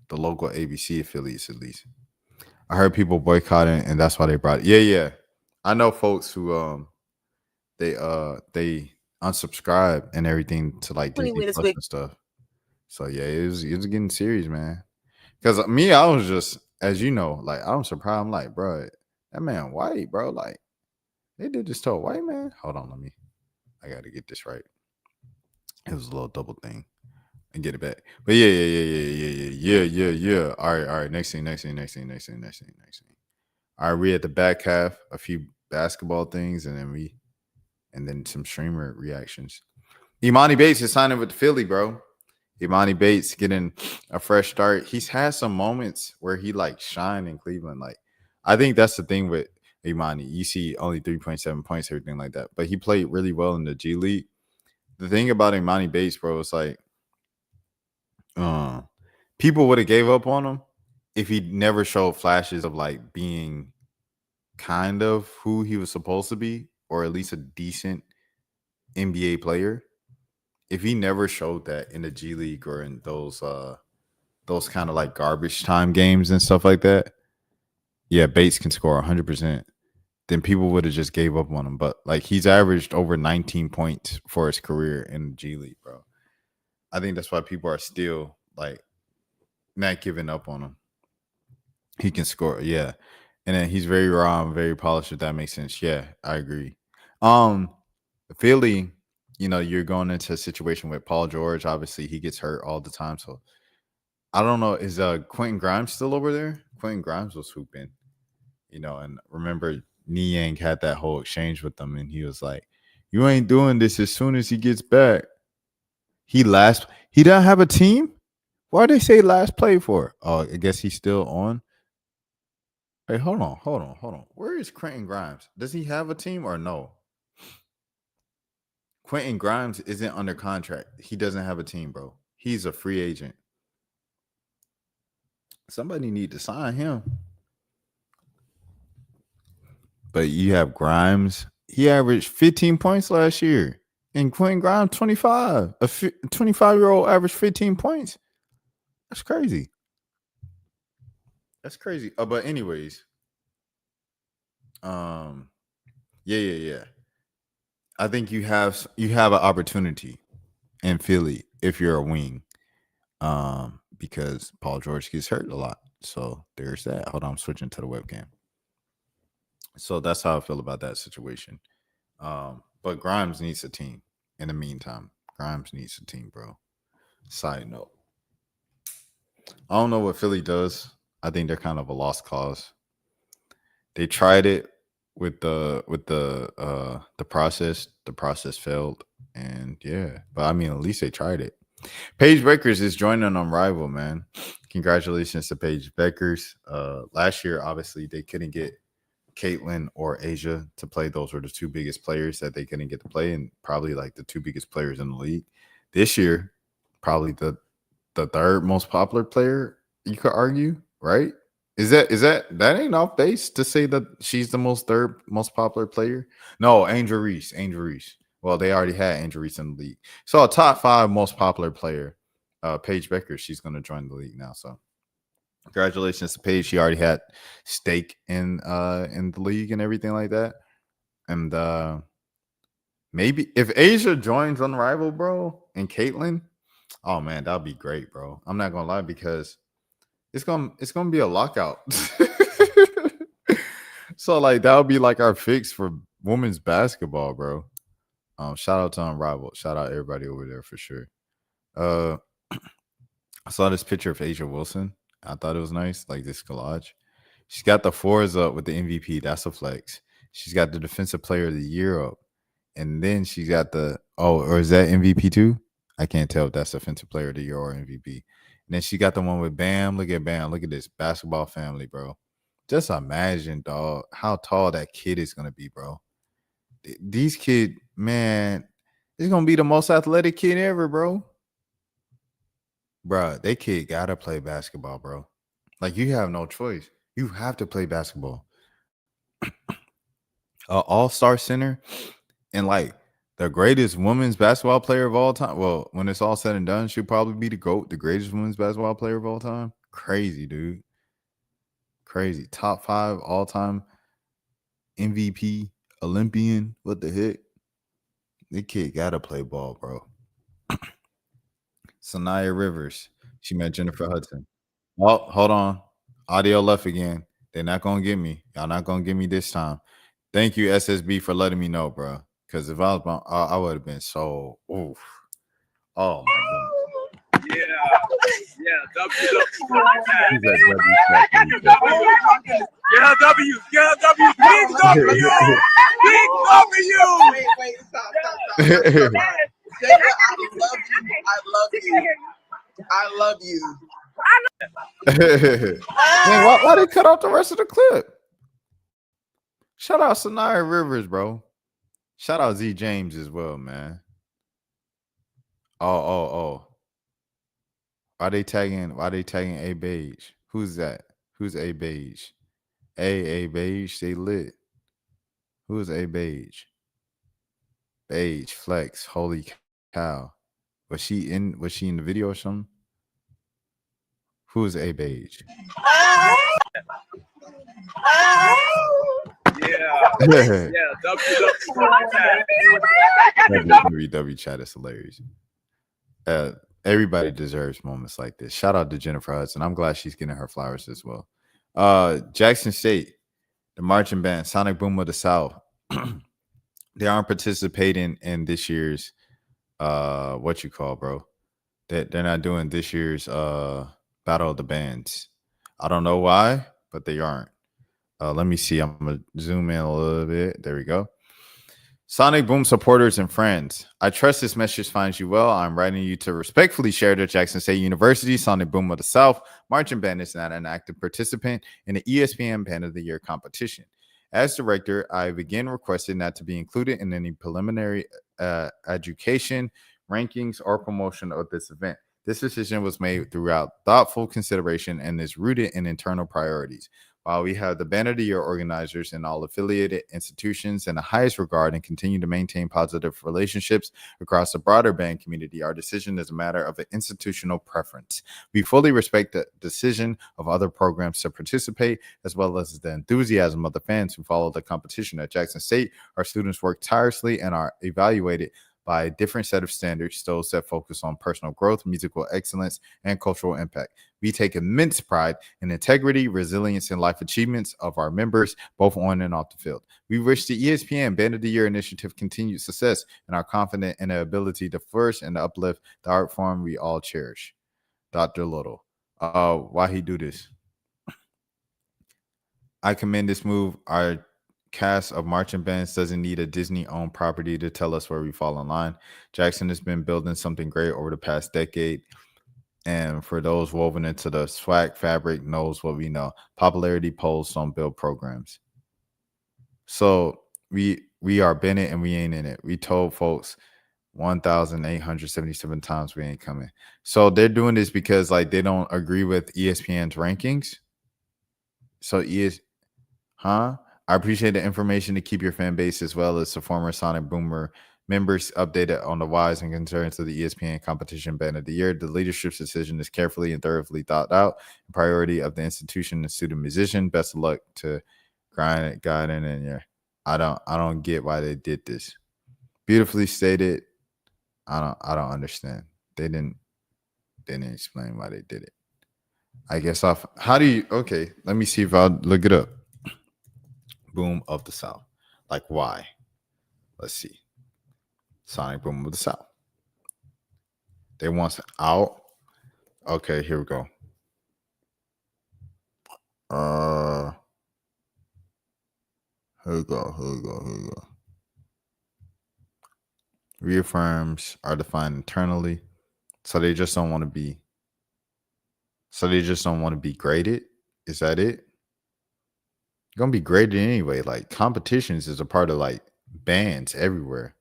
The local ABC affiliates, at least. I heard people boycotting, and that's why they brought it. Yeah. I know folks who they unsubscribe and everything to like 20 Disney minutes Plus with and stuff. So yeah, it was getting serious, man. Because me, I was just, as you know, like I'm surprised. I'm like, bro, that man white, bro. Like they did this to a white man. Hold on, I got to get this right. It was a little double thing and get it back. But yeah. All right. Next thing. All right, we at the back half, a few basketball things, and then some streamer reactions. Imani Bates is signing with Philly, bro. Imani Bates getting a fresh start. He's had some moments where he like shined in Cleveland. Like, I think that's the thing with Imani. You see only 3.7 points, everything like that. But he played really well in the G League. The thing about Imani Bates, bro, is like people would have gave up on him if he never showed flashes of like being kind of who he was supposed to be, or at least a decent NBA player. If he never showed that in the G League or in those kind of like garbage time games and stuff like that, yeah, Bates can score 100%. Then people would have just gave up on him. But like he's averaged over 19 points for his career in the G League, bro. I think that's why people are still like not giving up on him. He can score, yeah. And then he's very raw and very polished, if that makes sense. Yeah, I agree. Philly, you're going into a situation with Paul George. Obviously, he gets hurt all the time. So I don't know. Is Quentin Grimes still over there? Quentin Grimes was hooping, and remember Niang had that whole exchange with them, and he was like, "You ain't doing this as soon as he gets back." He doesn't have a team? Why they say last play for? Oh, I guess he's still on. Hey, hold on. Where is Quentin Grimes? Does he have a team or no? Quentin Grimes isn't under contract. He doesn't have a team, bro. He's a free agent. Somebody need to sign him. But you have Grimes. He averaged 15 points last year. And Quentin Grimes, 25. A 25-year-old averaged 15 points. That's crazy. That's crazy. But anyways, yeah. I think you have an opportunity in Philly if you're a wing, because Paul George gets hurt a lot. So there's that. Hold on, I'm switching to the webcam. So that's how I feel about that situation. But Grimes needs a team. In the meantime, Grimes needs a team, bro. Side note, I don't know what Philly does. I think they're kind of a lost cause. They tried it with the process. The process failed, and yeah. But I mean, at least they tried it. Paige Beckers is joining Unrivaled, man. Congratulations to Paige Beckers. Last year, obviously, they couldn't get Caitlin or Asia to play. Those were the two biggest players that they couldn't get to play, and probably like the two biggest players in the league. This year, probably the third most popular player, you could argue, right? Is that ain't off base to say that she's the third most popular player? No, Angel Reese. Well, they already had Angel Reese in the league. So a top 5 most popular player, Paige Becker, she's going to join the league now. So congratulations to Paige. She already had stake in the league and everything like that. And maybe if Asia joins Unrivaled, bro, and Caitlin, oh man, that'd be great, bro. I'm not gonna lie, because it's gonna be a lockout. So like that would be like our fix for women's basketball, bro. Shout out to Unrivaled. Shout out everybody over there for sure. I saw this picture of Asia Wilson. I thought it was nice, like this collage. She's got the 4s up with the MVP. That's a flex. She's got the Defensive Player of the Year up, and then she's got or is that MVP too? I can't tell if that's Defensive Player of the Year or MVP. And then she got the one with Bam. Look at Bam. Look at this basketball family, bro. Just imagine, dog, how tall that kid is gonna be, bro. These kids, man, it's gonna be the most athletic kid ever, bro. Bruh, they kid gotta play basketball, bro. Like you have no choice. You have to play basketball. All-star center and like the greatest women's basketball player of all time. Well, when it's all said and done, she'll probably be the GOAT, the greatest women's basketball player of all time. Crazy, dude. Crazy. Top 5 all-time MVP, Olympian. What the heck? The kid gotta play ball, bro. Sanaya Rivers. She met Jennifer Hudson. Oh, hold on. Audio left again. They're not gonna get me. Y'all not gonna get me this time. Thank you, SSB, for letting me know, bro. Because if I was, I would have been so. Oof. Oh my goodness. Yeah, W. He's like, Yeah, W. Yeah, W. Big W. Big W. Wait, stop. Jada, I love you. Man, why they cut off the rest of the clip? Shout out Sanaya Rivers, bro. Shout out Z James as well, man. Oh. Why they tagging A Beige? Who's that? Who's A Beige? A Beige, they lit. Who's A Beige? Beige, Flex, holy cow. Was she in the video or something? Who is A Beige? Yeah, WW chat is hilarious. Everybody deserves moments like this. Shout out to Jennifer Hudson. I'm glad she's getting her flowers as well. Jackson State, the marching band, Sonic Boom of the South. They aren't participating in this year's what you call, bro. They're not doing this year's Battle of the Bands. I don't know why, but they aren't. Let me see. I'm gonna zoom in a little bit. There we go. Sonic Boom supporters and friends, I trust this message finds you well. I'm writing you to respectfully share that Jackson State University Sonic Boom of the South marching band is not an active participant in the ESPN Band of the Year competition. As director, I've again requested not to be included in any preliminary education, rankings, or promotion of this event. This decision was made throughout thoughtful consideration and is rooted in internal priorities. While we have the Band of the Year organizers and all affiliated institutions in the highest regard and continue to maintain positive relationships across the broader band community, our decision is a matter of an institutional preference. We fully respect the decision of other programs to participate, as well as the enthusiasm of the fans who follow the competition at Jackson State. Our students work tirelessly and are evaluated by a different set of standards, those that focus on personal growth, musical excellence, and cultural impact. We take immense pride in integrity, resilience, and life achievements of our members, both on and off the field. We wish the ESPN Band of the Year initiative continued success and are confident in their ability to flourish and to uplift the art form we all cherish. Dr. Little. Why he do this? I commend this move. Our cast of marching bands doesn't need a Disney-owned property to tell us where we fall in line. Jackson has been building something great over the past decade. And for those woven into the swag fabric knows what we know. Popularity polls don't build programs. So we are Bennett and we ain't in it. We told folks 1,877 times we ain't coming. So they're doing this because like they don't agree with ESPN's rankings. So I appreciate the information to keep your fan base as well as the former Sonic Boomer members updated on the whys and concerns of the ESPN competition band of the year. The leadership's decision is carefully and thoroughly thought out. The priority of the institution and student musician. Best of luck to guiding and yeah. I don't get why they did this. Beautifully stated. I don't understand. They didn't explain why they did it. I guess okay, let me see if I'll look it up. Boom of the South. Like why? Let's see. Sonic Boom of the South. They want out. Okay, here we go. Here we go. Reaffirms are defined internally. So they just don't want to be graded. Is that it? Gonna be graded anyway. Like competitions is a part of like bands everywhere.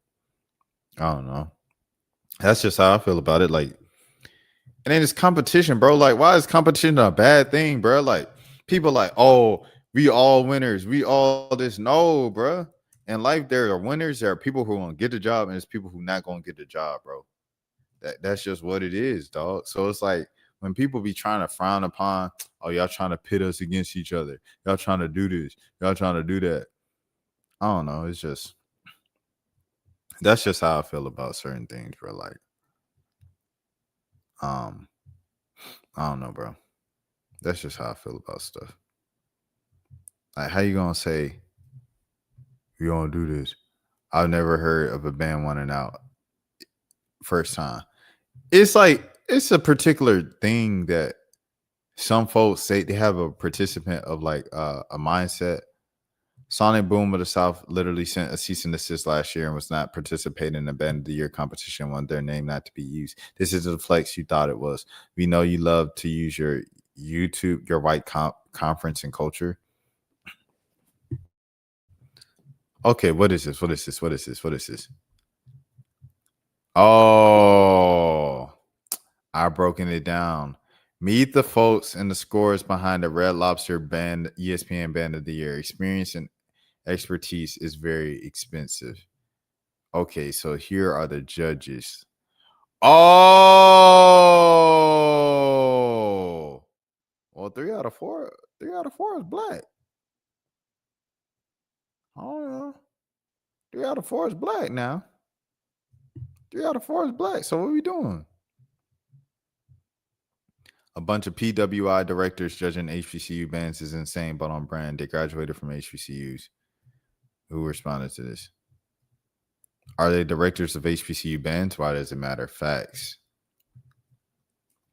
I don't know. That's just how I feel about it. Like And then it's competition, bro. Like, why is competition a bad thing, bro? Like, people like, oh, we all winners. We all this. No, bro. In life, there are winners. There are people who are going to get the job, and there's people who not going to get the job, bro. That's just what it is, dog. So it's like when people be trying to frown upon, oh, y'all trying to pit us against each other. Y'all trying to do this. Y'all trying to do that. I don't know. It's just, that's just how I feel about certain things, bro. Like, I don't know, bro. That's just how I feel about stuff. Like, how you gonna say you gonna do this? I've never heard of a band winning out first time. It's like it's a particular thing that some folks say they have a participant of like a mindset. Sonic Boom of the South literally sent a cease and desist last year and was not participating in the Band of the Year competition, wanted their name not to be used. This is the flex you thought it was. We know you love to use your YouTube, your white conference and culture. Okay, what is this? What is this? What is this? What is this? Oh, I've broken it down. Meet the folks and the scores behind the Red Lobster Band, ESPN Band of the Year. Experience and expertise is very expensive. Okay, so here are the judges. Oh, well, 3 out of 4 is black. Oh, 3 out of 4 is black now. 3 out of 4 is black. So what are we doing? A bunch of PWI directors judging HBCU bands is insane, but on brand. They graduated from HBCUs. Who responded to this? Are they directors of HBCU bands? Why does it matter? Facts.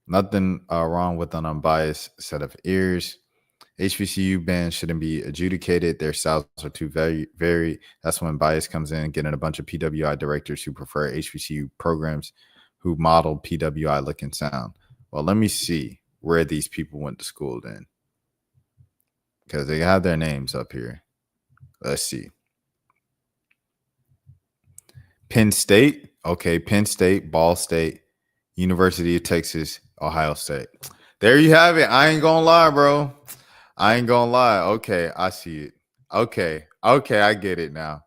Nothing wrong with an unbiased set of ears. HBCU bands shouldn't be adjudicated. Their styles are too varied. That's when bias comes in, getting a bunch of PWI directors who prefer HBCU programs who model PWI look and sound. Well, let me see where these people went to school then, because they have their names up here. Let's see. Penn State. Okay, Penn State, Ball State, University of Texas, Ohio State. There you have it. I ain't gonna lie, bro. I ain't gonna lie. Okay, I see it. Okay, I get it now.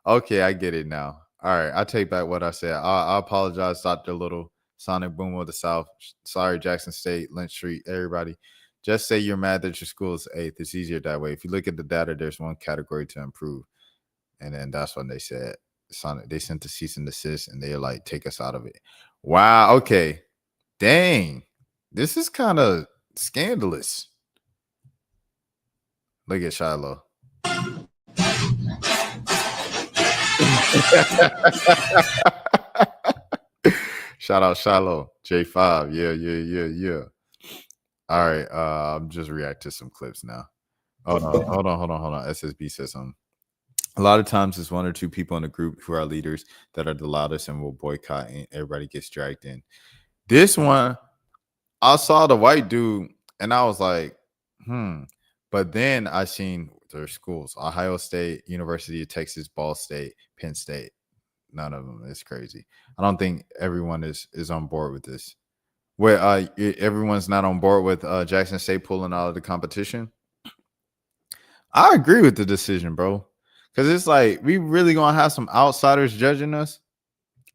Okay, I get it now. All right, I take back what I said. I apologize, Dr. Little, Sonic Boom of the South. Sorry, Jackson State, Lynch Street, everybody. Just say you're mad that your school is 8th. It's easier that way. If you look at the data, there's one category to improve. And then that's when they said, Sonic, they sent the cease and desist, and they're like, take us out of it. Wow, okay. Dang. This is kind of scandalous. Look at Shiloh. Shout out Shiloh. J5. Yeah. All right. I'm just react to some clips now. Hold on. SSB says something. A lot of times it's 1 or 2 people in a group who are leaders that are the loudest and will boycott, and everybody gets dragged in. This one, I saw the white dude and I was like, But then I seen their schools: Ohio State, University of Texas, Ball State, Penn State. None of them. It's crazy. I don't think everyone is on board with this. Where everyone's not on board with Jackson State pulling out of the competition. I agree with the decision, bro. Because it's like, we really going to have some outsiders judging us.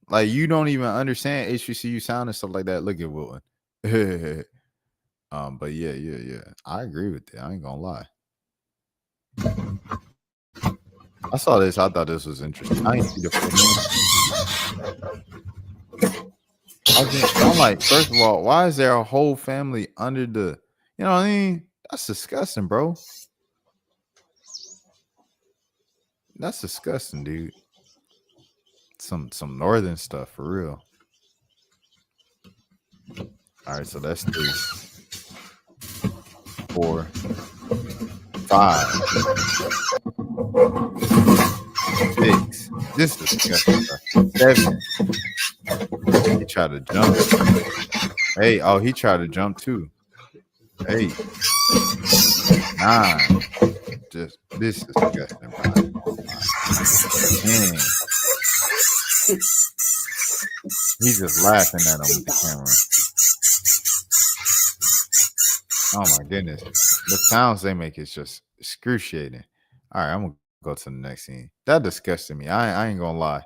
Like, you don't even understand HBCU sound and stuff like that. Look at Wilton. But yeah. I agree with it. I ain't going to lie. I saw this. I thought this was interesting. I ain't see the I'm like, first of all, why is there a whole family under the, you know what I mean? That's disgusting, bro. That's disgusting, dude. Some northern stuff for real. All right, so that's 3, 4, 5, 6. This is disgusting, bro. 7. He tried to jump. Hey, oh, he tried to jump too. 8, 9. Just this is disgusting, bro. 10. He's just laughing at him with the camera. Oh my goodness. The sounds they make is just excruciating. All right, I'm gonna go to the next scene. That disgusted me. I ain't gonna lie.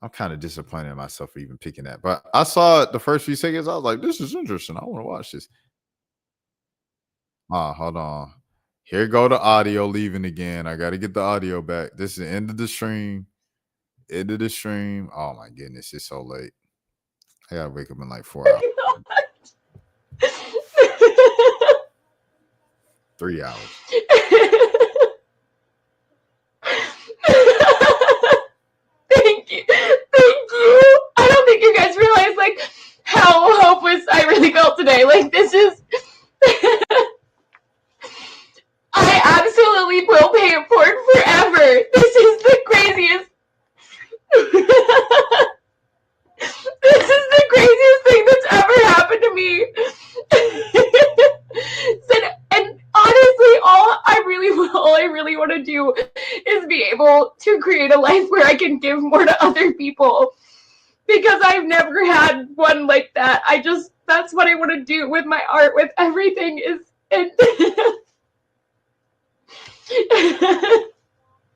I'm kind of disappointed in myself for even picking that. But I saw it the first few seconds. I was like, this is interesting. I want to watch this. Hold on. Here go the audio leaving again. I gotta get the audio back. This is the end of the stream. End of the stream. Oh my goodness, it's so late. I gotta wake up in like 4 hours. 3 hours. Thank you. Thank you. I don't think you guys realize like how hopeless I really felt today. Like this is I absolutely will pay it forward forever. This is the craziest. This is the craziest thing that's ever happened to me. And honestly, all I really want to do is be able to create a life where I can give more to other people. Because I've never had one like that. That's what I want to do with my art, with everything is, and this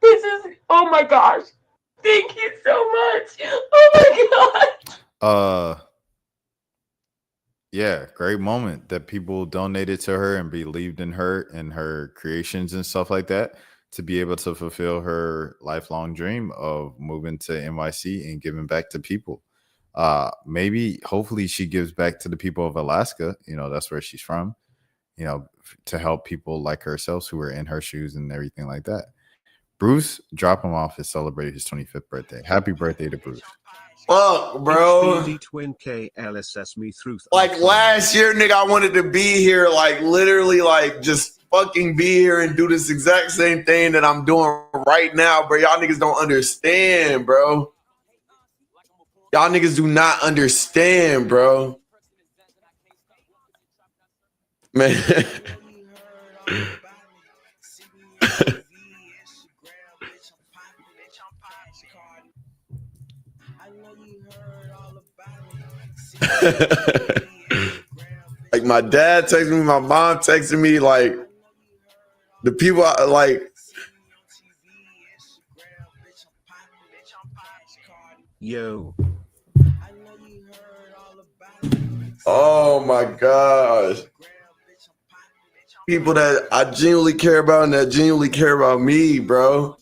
is, oh my gosh. Thank you so much. Oh my God. Yeah, great moment that people donated to her and believed in her and her creations and stuff like that to be able to fulfill her lifelong dream of moving to NYC and giving back to people. Maybe, hopefully she gives back to the people of Alaska. You know, that's where she's from, you know, to help people like herself who are in her shoes and everything like that. Bruce, drop him off, has celebrated his 25th birthday. Happy birthday to Bruce. Fuck, bro. Like last year, nigga, I wanted to be here, like literally, like just fucking be here and do this exact same thing that I'm doing right now, bro. Y'all niggas don't understand, bro. Y'all niggas do not understand, bro. Man. Like my dad texted me, my mom texted me, like the people like yo. Oh my gosh. People that I genuinely care about and that genuinely care about me, bro.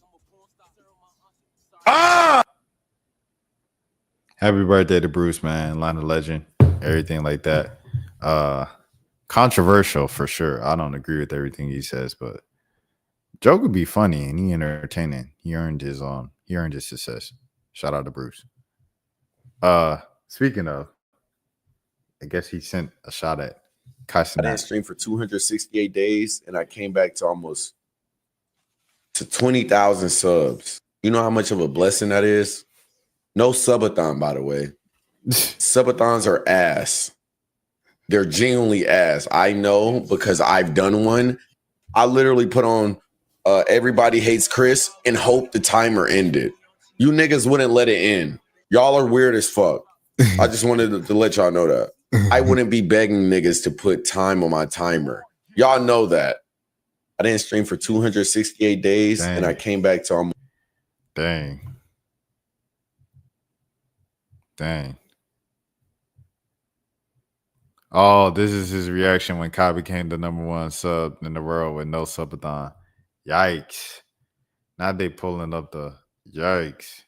Happy birthday to Bruce, man. Line of legend, everything like that. Controversial for sure. I don't agree with everything he says, but joke would be funny and he entertaining. He earned his success. Shout out to Bruce. Speaking of, I guess he sent a shot at I didn't stream for 268 days and I came back to almost to 20,000 subs. You know how much of a blessing that is? No subathon, by the way. Subathons are ass. They're genuinely ass. I know because I've done one. I literally put on Everybody Hates Chris and hope the timer ended. You niggas wouldn't let it end. Y'all are weird as fuck. I just wanted to let y'all know that. I wouldn't be begging niggas to put time on my timer. Y'all know that. I didn't stream for 268 days and I came back to almost. Dang. Oh, this is his reaction when Kai became the #1 sub in the world with no subathon. Yikes. Now they pulling up the yikes.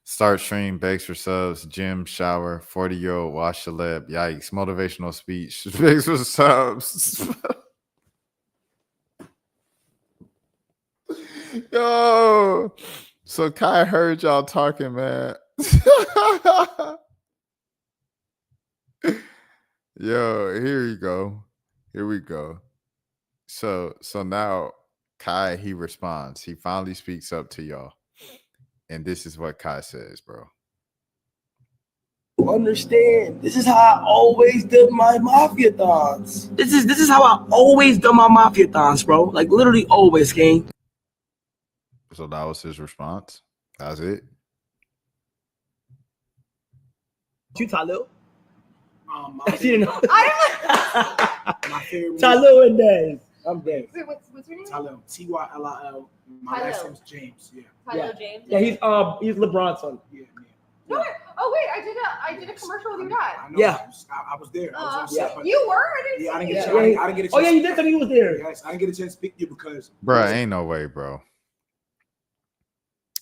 Start stream, begs for subs, gym, shower, 40-year-old, wash your lab. Yikes. Motivational speech, begs for subs. Yo. So Kai heard y'all talking, man. Yo, here we go. So now Kai, he responds. He finally speaks up to y'all. And this is what Kai says, bro. Understand, this is how I always did my mafia-thons. This is how I always done my mafia-thons, bro. Like literally always, King. So that was his response. That's it. You Talil? I didn't know. My favorite Tyler and Dez. I'm dead. Wait, what's your name? Tyler, Tyll. My last name's James. Yeah. Tyler James. Yeah, he's LeBron's son. Yeah. No, oh wait, I did a commercial with your dad. I know. Yeah. I was there. I was on set. but- You were? I didn't Yeah, I see didn't get you. a chance. I didn't get a chance. Oh yeah, you did tell me he was there. Yes, I didn't get a chance to speak to you because. Bruh, ain't no way, bro.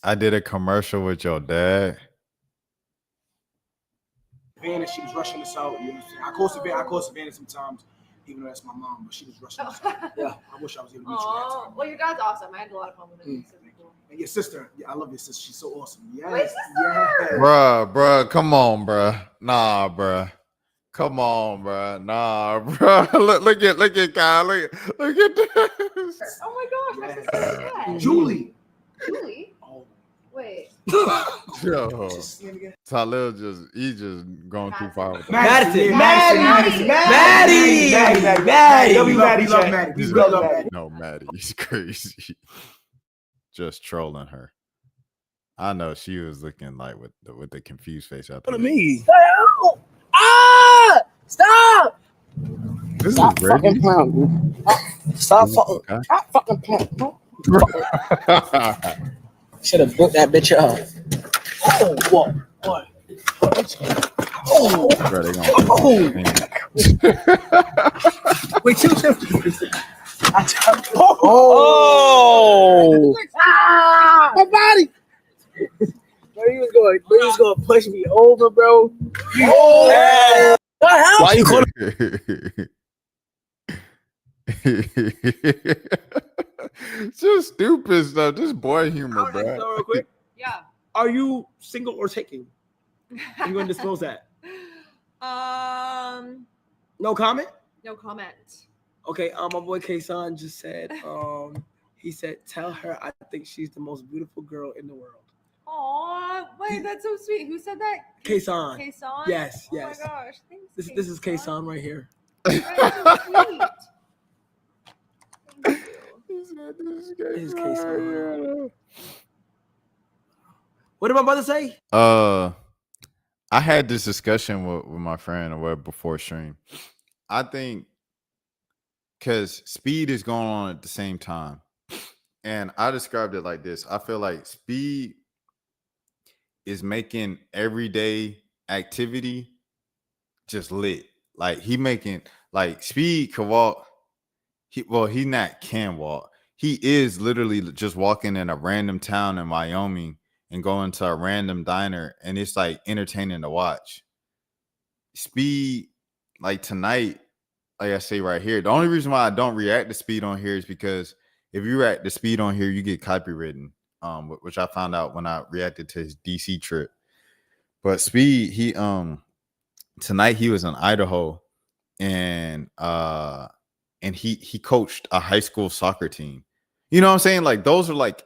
I did a commercial with your dad. Savannah, she was rushing us out. You know what I'm saying? I call Savannah sometimes, even though that's my mom, but she was rushing us out. Yeah, I wish I was able to meet you that Oh, time. well, your dad's awesome. I had a lot of fun with him. So cool. And your sister, yeah, I love your sister. She's so awesome. Yes, My sister! yes. Bruh, come on, bruh. Nah, bruh. Come on, bruh. Nah, bruh. Look at Kyle. Look at this. Oh my gosh, my sister's dad. Julie. Julie? Oh. Wait. Yo, Just see him again. Talil he's just going too far with that. Madison. Maddie. Maddie. We love Maddie. We love Maddie. No, Maddie, he's crazy. Just trolling her. I know she was looking like with the confused face out there. What me? Stop! This is Stop Brady. fucking playing. Stop fucking. Okay. Stop fucking playing. Should have booked that bitch up. Oh, what? Oh, Bro, they gonna- Wait, chill. oh! Ah! My body. Where he was going to push me over, bro. Oh! Why you calling? Just stupid stuff. Just boy humor, bro. Real quick. Yeah. Are you single or taking? Are you going to disclose that? No comment? No comment. Okay, my boy K-San just said, he said, tell her I think she's the most beautiful girl in the world. Aw, wait, that's so sweet. Who said that? K-San. K-San? Yes, Oh yes. my gosh. Thanks, This is K-San right here. That's so sweet. Thank you. This is K-San. What did my brother say? I had this discussion with my friend or whatever before stream. I think because Speed is going on at the same time. And I described it like this. I feel like Speed is making everyday activity just lit. Like he making like Speed can walk. He not can walk. He is literally just walking in a random town in Wyoming and going to a random diner, and it's like entertaining to watch. Speed, like tonight, like I say right here, the only reason why I don't react to Speed on here is because if you react to Speed on here, you get copywritten, which I found out when I reacted to his DC trip. But Speed, he tonight he was in Idaho, and he coached a high school soccer team. You know what I'm saying? Like those are like,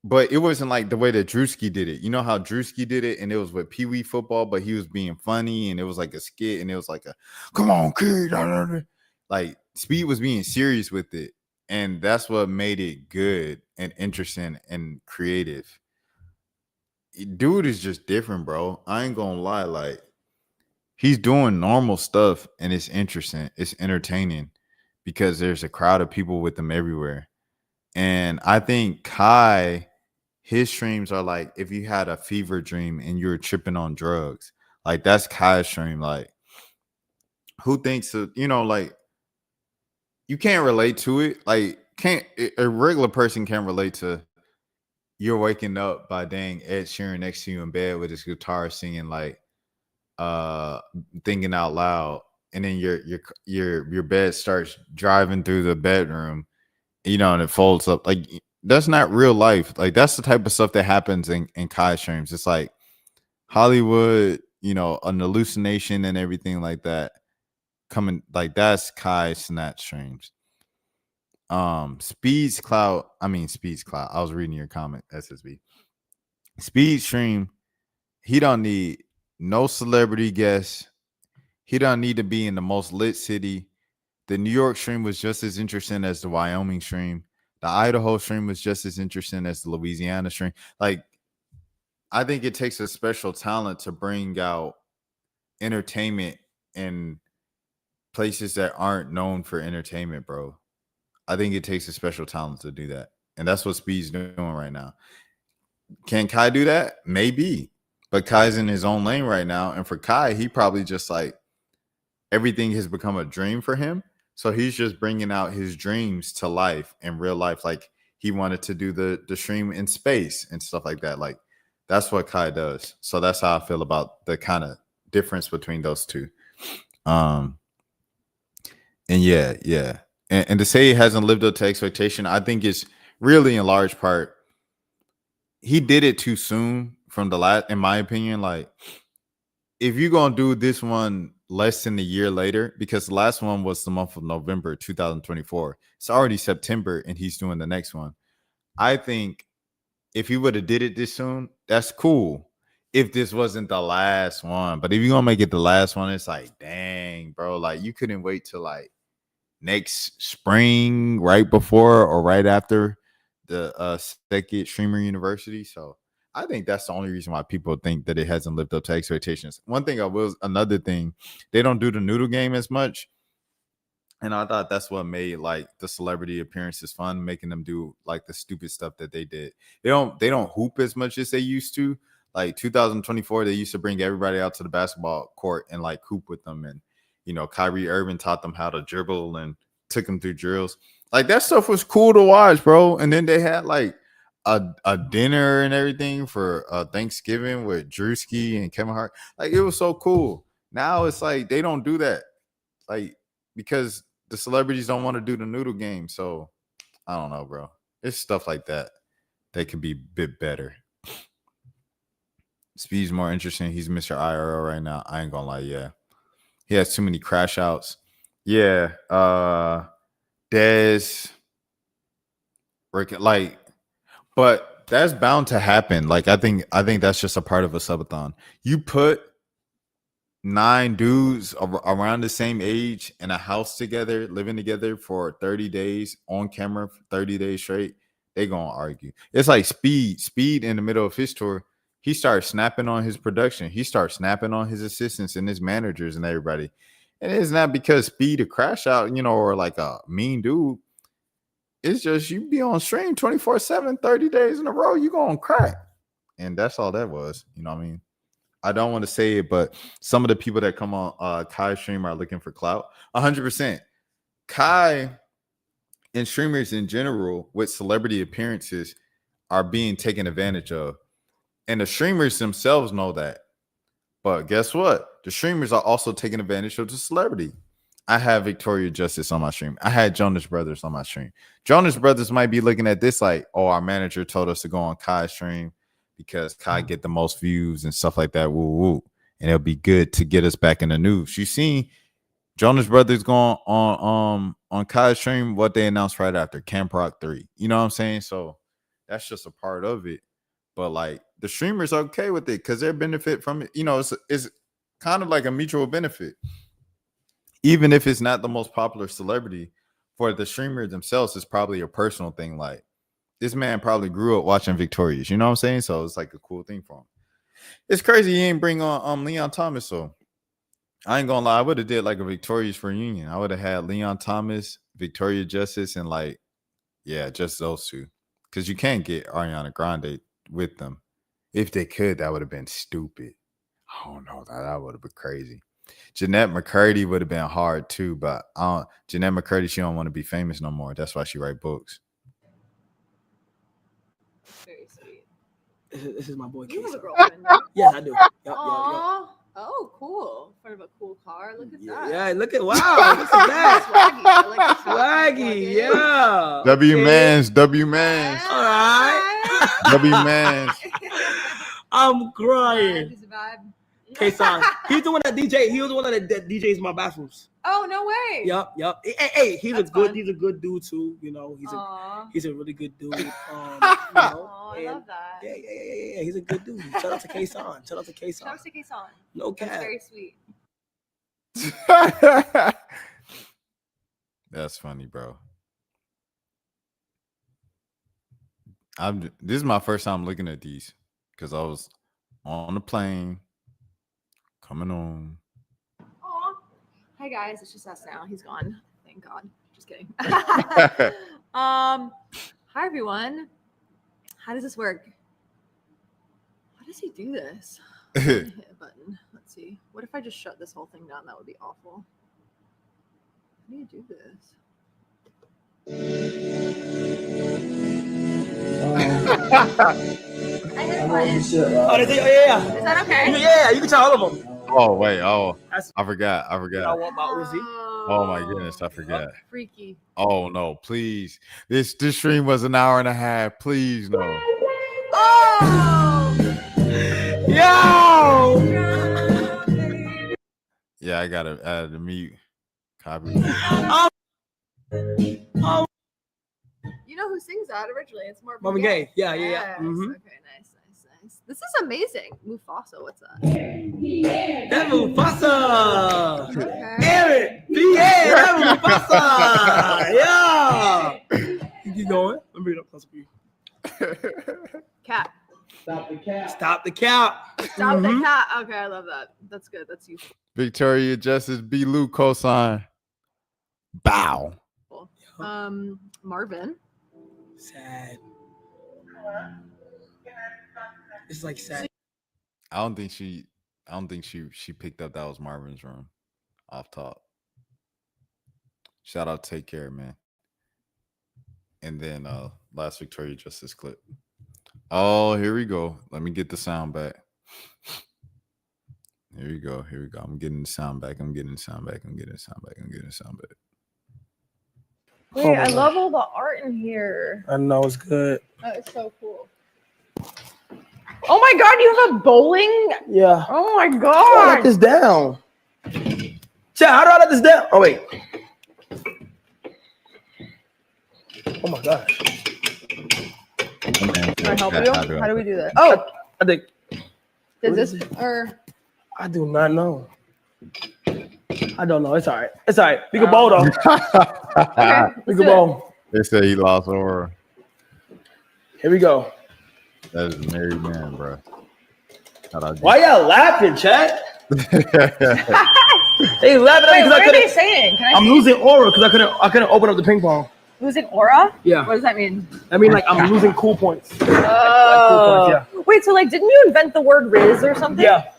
but it wasn't like the way that Drewski did it. You know how Drewski did it, and it was with Pee Wee football, but he was being funny, and it was like a skit, and it was like a come on, kid. Like Speed was being serious with it, and that's what made it good and interesting and creative. Dude is just different, bro. I ain't gonna lie. Like he's doing normal stuff, and it's interesting. It's entertaining because there's a crowd of people with him everywhere. And I think Kai, his streams are like if you had a fever dream and you were tripping on drugs, like that's Kai's stream. Like, who thinks of, like you can't relate to it. Like, a regular person can't relate to you're waking up by dang Ed Sheeran next to you in bed with his guitar singing like thinking out loud, and then your bed starts driving through the bedroom. And it folds up. Like, that's not real life. Like, that's the type of stuff that happens in Kai streams. It's like Hollywood, an hallucination and everything like that. Coming, like, that's Kai Cenat streams. Speed's Cloud. I was reading your comment, SSB. Speed stream, he don't need no celebrity guests. He don't need to be in the most lit city. The New York stream was just as interesting as the Wyoming stream. The Idaho stream was just as interesting as the Louisiana stream. Like, I think it takes a special talent to bring out entertainment and places that aren't known for entertainment, bro. I think it takes a special talent to do that. And that's what Speed's doing right now. Can Kai do that? Maybe. But Kai's in his own lane right now. And for Kai, he probably just like everything has become a dream for him. So he's just bringing out his dreams to life in real life. Like he wanted to do the stream in space and stuff like that. Like that's what Kai does. So that's how I feel about the kind of difference between those two. And yeah. And to say he hasn't lived up to expectation, I think it's really in large part he did it too soon from the last, in my opinion. Like, if you're gonna do this one less than a year later, because the last one was the month of November 2024, it's already September, and he's doing the next one. I think if he would have did it this soon, that's cool. If this wasn't the last one, but if you're gonna make it the last one, it's like, dang, bro, like you couldn't wait till like next spring, right before or right after the second streamer university. So I think that's the only reason why people think that it hasn't lived up to expectations. Another thing, they don't do the noodle game as much. And I thought that's what made like the celebrity appearances fun, making them do like the stupid stuff that they did. They don't hoop as much as they used to. Like 2024, they used to bring everybody out to the basketball court and like hoop with them. And, you know, Kyrie Irving taught them how to dribble and took them through drills. Like that stuff was cool to watch, bro. And then they had like a dinner and everything for Thanksgiving with Drewski and Kevin Hart. Like it was so cool. Now it's like they don't do that, like because the celebrities don't want to do the noodle game. So I don't know, bro. It's stuff like that that could be a bit better. Speed's more interesting. He's Mr. IRL right now. I ain't gonna lie, yeah. He has too many crash outs. Yeah, Dez, like. But that's bound to happen. Like I think that's just a part of a subathon. You put 9 dudes around the same age in a house together, living together for 30 days on camera for 30 days straight, they gonna argue. It's like Speed in the middle of his tour, he starts snapping on his production. He starts snapping on his assistants and his managers and everybody. And it's not because Speed a crash out, you know, or like a mean dude. It's just you be on stream 24/7, 30 days in a row, you going to crack. And that's all that was. You know what I mean? I don't want to say it, but some of the people that come on Kai's stream are looking for clout. 100%. Kai and streamers in general with celebrity appearances are being taken advantage of. And the streamers themselves know that. But guess what? The streamers are also taking advantage of the celebrity. I have Victoria Justice on my stream. I had Jonas Brothers on my stream. Jonas Brothers might be looking at this like, oh, our manager told us to go on Kai's stream because Kai get the most views and stuff like that. Woo woo. And it'll be good to get us back in the news. You seen Jonas Brothers going on Kai's stream, what they announced right after Camp Rock 3. You know what I'm saying? So that's just a part of it. But like the streamers are okay with it because they benefit from it. You know, it's kind of like a mutual benefit. Even if it's not the most popular celebrity, for the streamer themselves, it's probably a personal thing. Like this man probably grew up watching Victorious. You know what I'm saying? So it's like a cool thing for him. It's crazy he ain't bring on Leon Thomas. So I ain't gonna lie, I would have did like a Victorious reunion. I would have had Leon Thomas, Victoria Justice, and like, yeah, just those two. Because you can't get Ariana Grande with them. If they could, that would have been stupid. I don't know. That would have been crazy. Jeanette McCurdy would have been hard too, but Jeanette McCurdy, she don't want to be famous no more. That's why she write books. Very sweet. This is my boy. You have a Keith. girlfriend, right? Yes, I do. Yup. Aww. Oh, cool. In front of a cool car. Look at that. Yeah, look at wow. Look at that. Swaggy. I like the Swaggy, yeah. W Mans. All right. W Mans. I'm crying. It's a vibe. K-Son. He's the one that DJ. He was the one that DJs my bathrooms. Oh, no way. Yup. Hey, he's That's a good. fun. He's a good dude too. You know, Aw. he's a really good dude. You know, Aw, I love that. Yeah. He's a good dude. Shout out to K-Son. Shout out to K-Son. No That's cap. very sweet. That's funny, bro. This is my first time looking at these because I was on the plane coming on. Aw. Hi, Hi guys, it's just us now. He's gone. Thank God. Just kidding. Hi everyone. How does this work? How does he do this? I'm gonna hit a button. Let's see. What if I just shut this whole thing down? That would be awful. How do you do this? I hit a button. Is that okay? Yeah, you can tell all of them. Oh wait, I forgot. I want my Uzi. Oh my goodness, I forgot. Freaky. Oh no, please. This stream was an hour and a half. Please no. Oh! Yo! Yeah, I gotta add the mute. Copy. You know who sings that originally? It's Marvin Gaye. Yeah. Yes. Mm-hmm. Okay, nice. This is amazing. Mufasa, what's that? That Mufasa! Okay. Eric! Yeah, that Mufasa! Yeah! You keep going. Let me bring it up close for you. Cat. Stop the cap. Stop the cat. Okay, I love that. That's good. That's useful. Victoria Justice B. Lou cosign. Bow. Marvin. Sad. It's like sad. I don't think she picked up that was Marvin's room off top. Shout out, take care, man. And then last Victoria Justice clip. Oh, here we go. Let me get the sound back. Here we go. I'm getting the sound back. Wait, I love all the art in here. I know, it's good. That is so cool. Oh my God, you have a bowling? Yeah. Oh my How do I God. let this down? Chat, how do I let this down? Oh, wait. Oh my gosh. Can I help you? How do we do that? Oh, I think. did this or? I do not know. I don't know. It's all right. We can bowl though. Okay, We can bowl. They say he lost aura. Here we go. That is a married man, bro. Why y'all laughing, chat? They laughing. Wait, what are they saying? I'm losing aura because I couldn't open up the ping pong. Losing aura? Yeah. What does that mean? I mean, like I'm losing cool points. Oh. Cool points, Wait, so like, didn't you invent the word Riz or something? Yeah.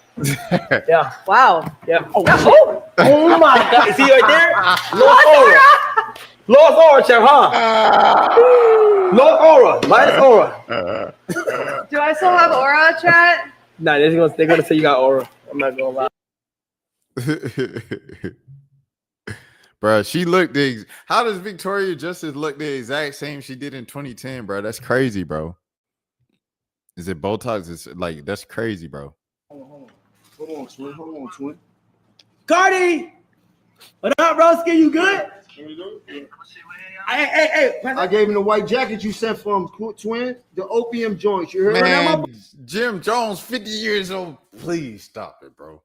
Yeah. Wow. Yeah. Oh my God. See right there? Lost aura, chat, huh? Lost aura. Minus aura. Do I still have aura, chat? Nah, they're gonna say you got aura. I'm not gonna lie. Bro, she looked how does Victoria Justice look the exact same she did in 2010, bro? That's crazy, bro. Is it Botox? It's like, that's crazy, bro. Hold on, twin. Cardi! What up, Broski? You good? Hey. I gave him the white jacket you sent from Twin, the opium joints. You heard Man, Jim Jones, 50 years old. Please stop it, bro.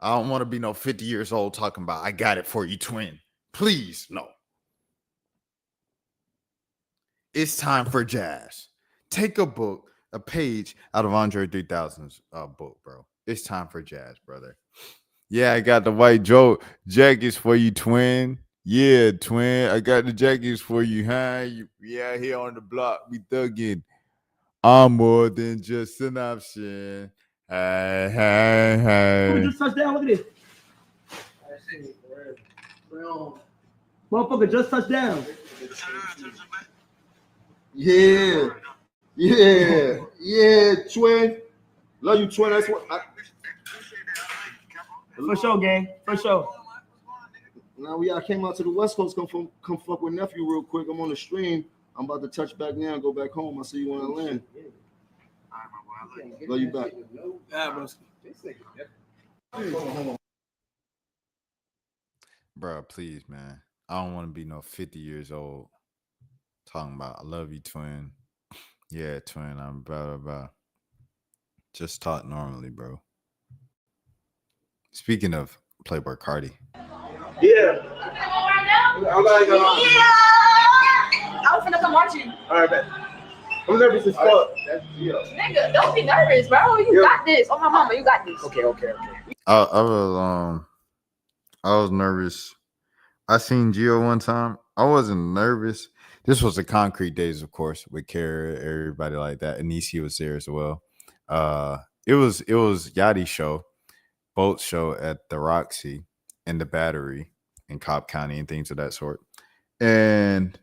I don't want to be no 50 years old talking about I got it for you, twin. Please, no. It's time for jazz. Take a page out of Andre 3000's book, bro. It's time for jazz, brother. Yeah, I got the white jackets for you, twin. Yeah, twin. I got the jackets for you, huh? We out here on the block. We thugging. I'm more than just an option. Hey. Who just touched down? Look at this. Motherfucker just touched down. Yeah, twin. Love you, twin. That's what For sure, gang. For sure. Now I came out to the West Coast. Come fuck with nephew real quick. I'm on the stream. I'm about to touch back now and go back home. I'll see you when I land. Love you back. Yeah, bro. Bro, please, man. I don't want to be no 50 years old talking about I love you, twin. Yeah, twin. I'm blah. Just talk normally, bro. Speaking of Playboy Cardi. Yeah. I was gonna come watch you. All right, man. I'm nervous as fuck. Nigga, don't be nervous, bro. You got this. Oh my mama, you got this. Okay. I was I was nervous. I seen Gio one time. I wasn't nervous. This was the concrete days, of course, with Kara, everybody like that. Anisi was there as well. It was Yachty's show, boat show at the Roxy and the Battery in Cobb County and things of that sort. And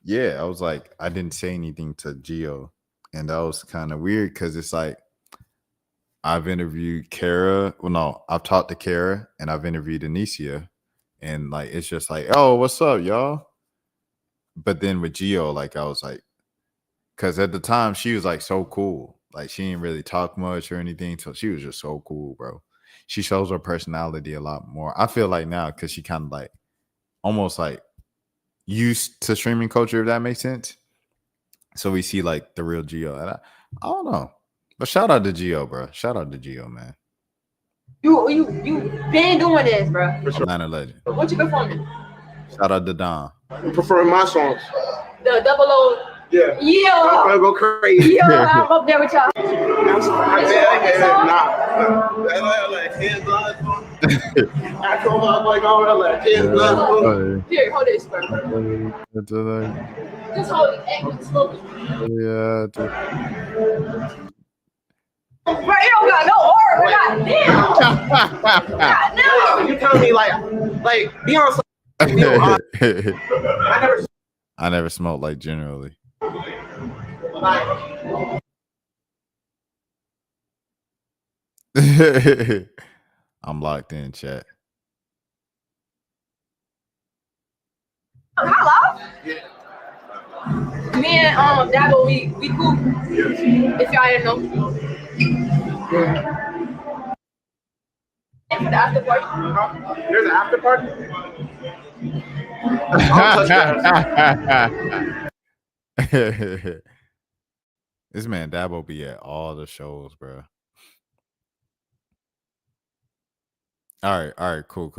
yeah, I was like, I didn't say anything to Gio, and that was kind of weird because it's like I've interviewed Kara. Well, no, I've talked to Kara and I've interviewed Anicia. And like it's just like, oh, what's up, y'all? But then with Gio, like I was like, because at the time she was like so cool. Like she didn't really talk much or anything. So she was just so cool, bro. She shows her personality a lot more. I feel like now because she kind of like almost like used to streaming culture, if that makes sense. So we see like the real Gio. And I don't know. But shout out to Gio, bro. Shout out to Gio, man. You been doing this, bro. I'm a legend. What you performing? Shout out to Don. I'm preferring my songs. The 00. Yeah. Yeah. I'm gonna go crazy. Yeah, I'm up there with y'all. I'm sorry. Like 10 blood. I told her like all that like 10 blood. Here, hold this, bro. Just hold it. Act slowly. Yeah. Bro, you don't got no aura. Goddamn. You telling me like Beyonce? I never smoked like generally. I'm locked in, chat. Hello. Me and Dabo, we cool. If y'all didn't know. And for the after party. There's an after party. This man Dabo be at all the shows, bro. All right, cool.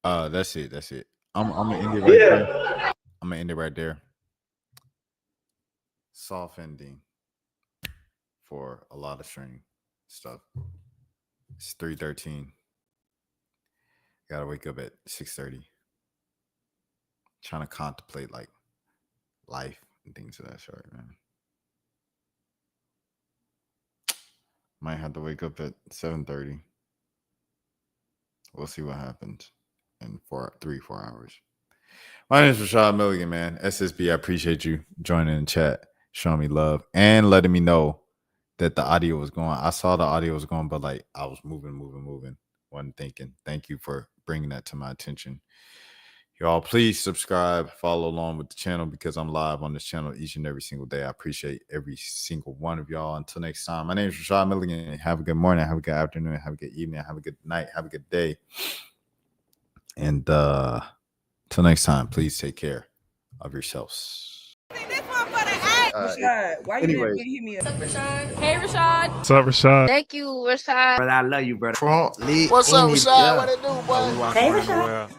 That's it. I'm gonna end it right there. I'm gonna end it right there. Soft ending for a lot of stream stuff. It's 3:13. Gotta wake up at 6:30. Trying to contemplate like life and things of that sort, man. Might have to wake up at 7:30. We'll see what happens in 4 hours. My name is Rashad Milligan, man. SSB, I appreciate you joining in chat, showing me love, and letting me know that the audio was going. I saw the audio was going, but like I was moving. Wasn't thinking. Thank you for bringing that to my attention. Y'all, please subscribe, follow along with the channel because I'm live on this channel each and every single day. I appreciate every single one of y'all. Until next time, my name is Rashad Milligan. Have a good morning, have a good afternoon, have a good evening, have a good night, have a good day. And till next time, please take care of yourselves. Rashad, why you didn't hit me up? What's up, Rashad? Hey, Rashad. What's up, Rashad? Thank you, Rashad. Brother, I love you, brother. What's up, Rashad? What it do, boy? Hey, Rashad.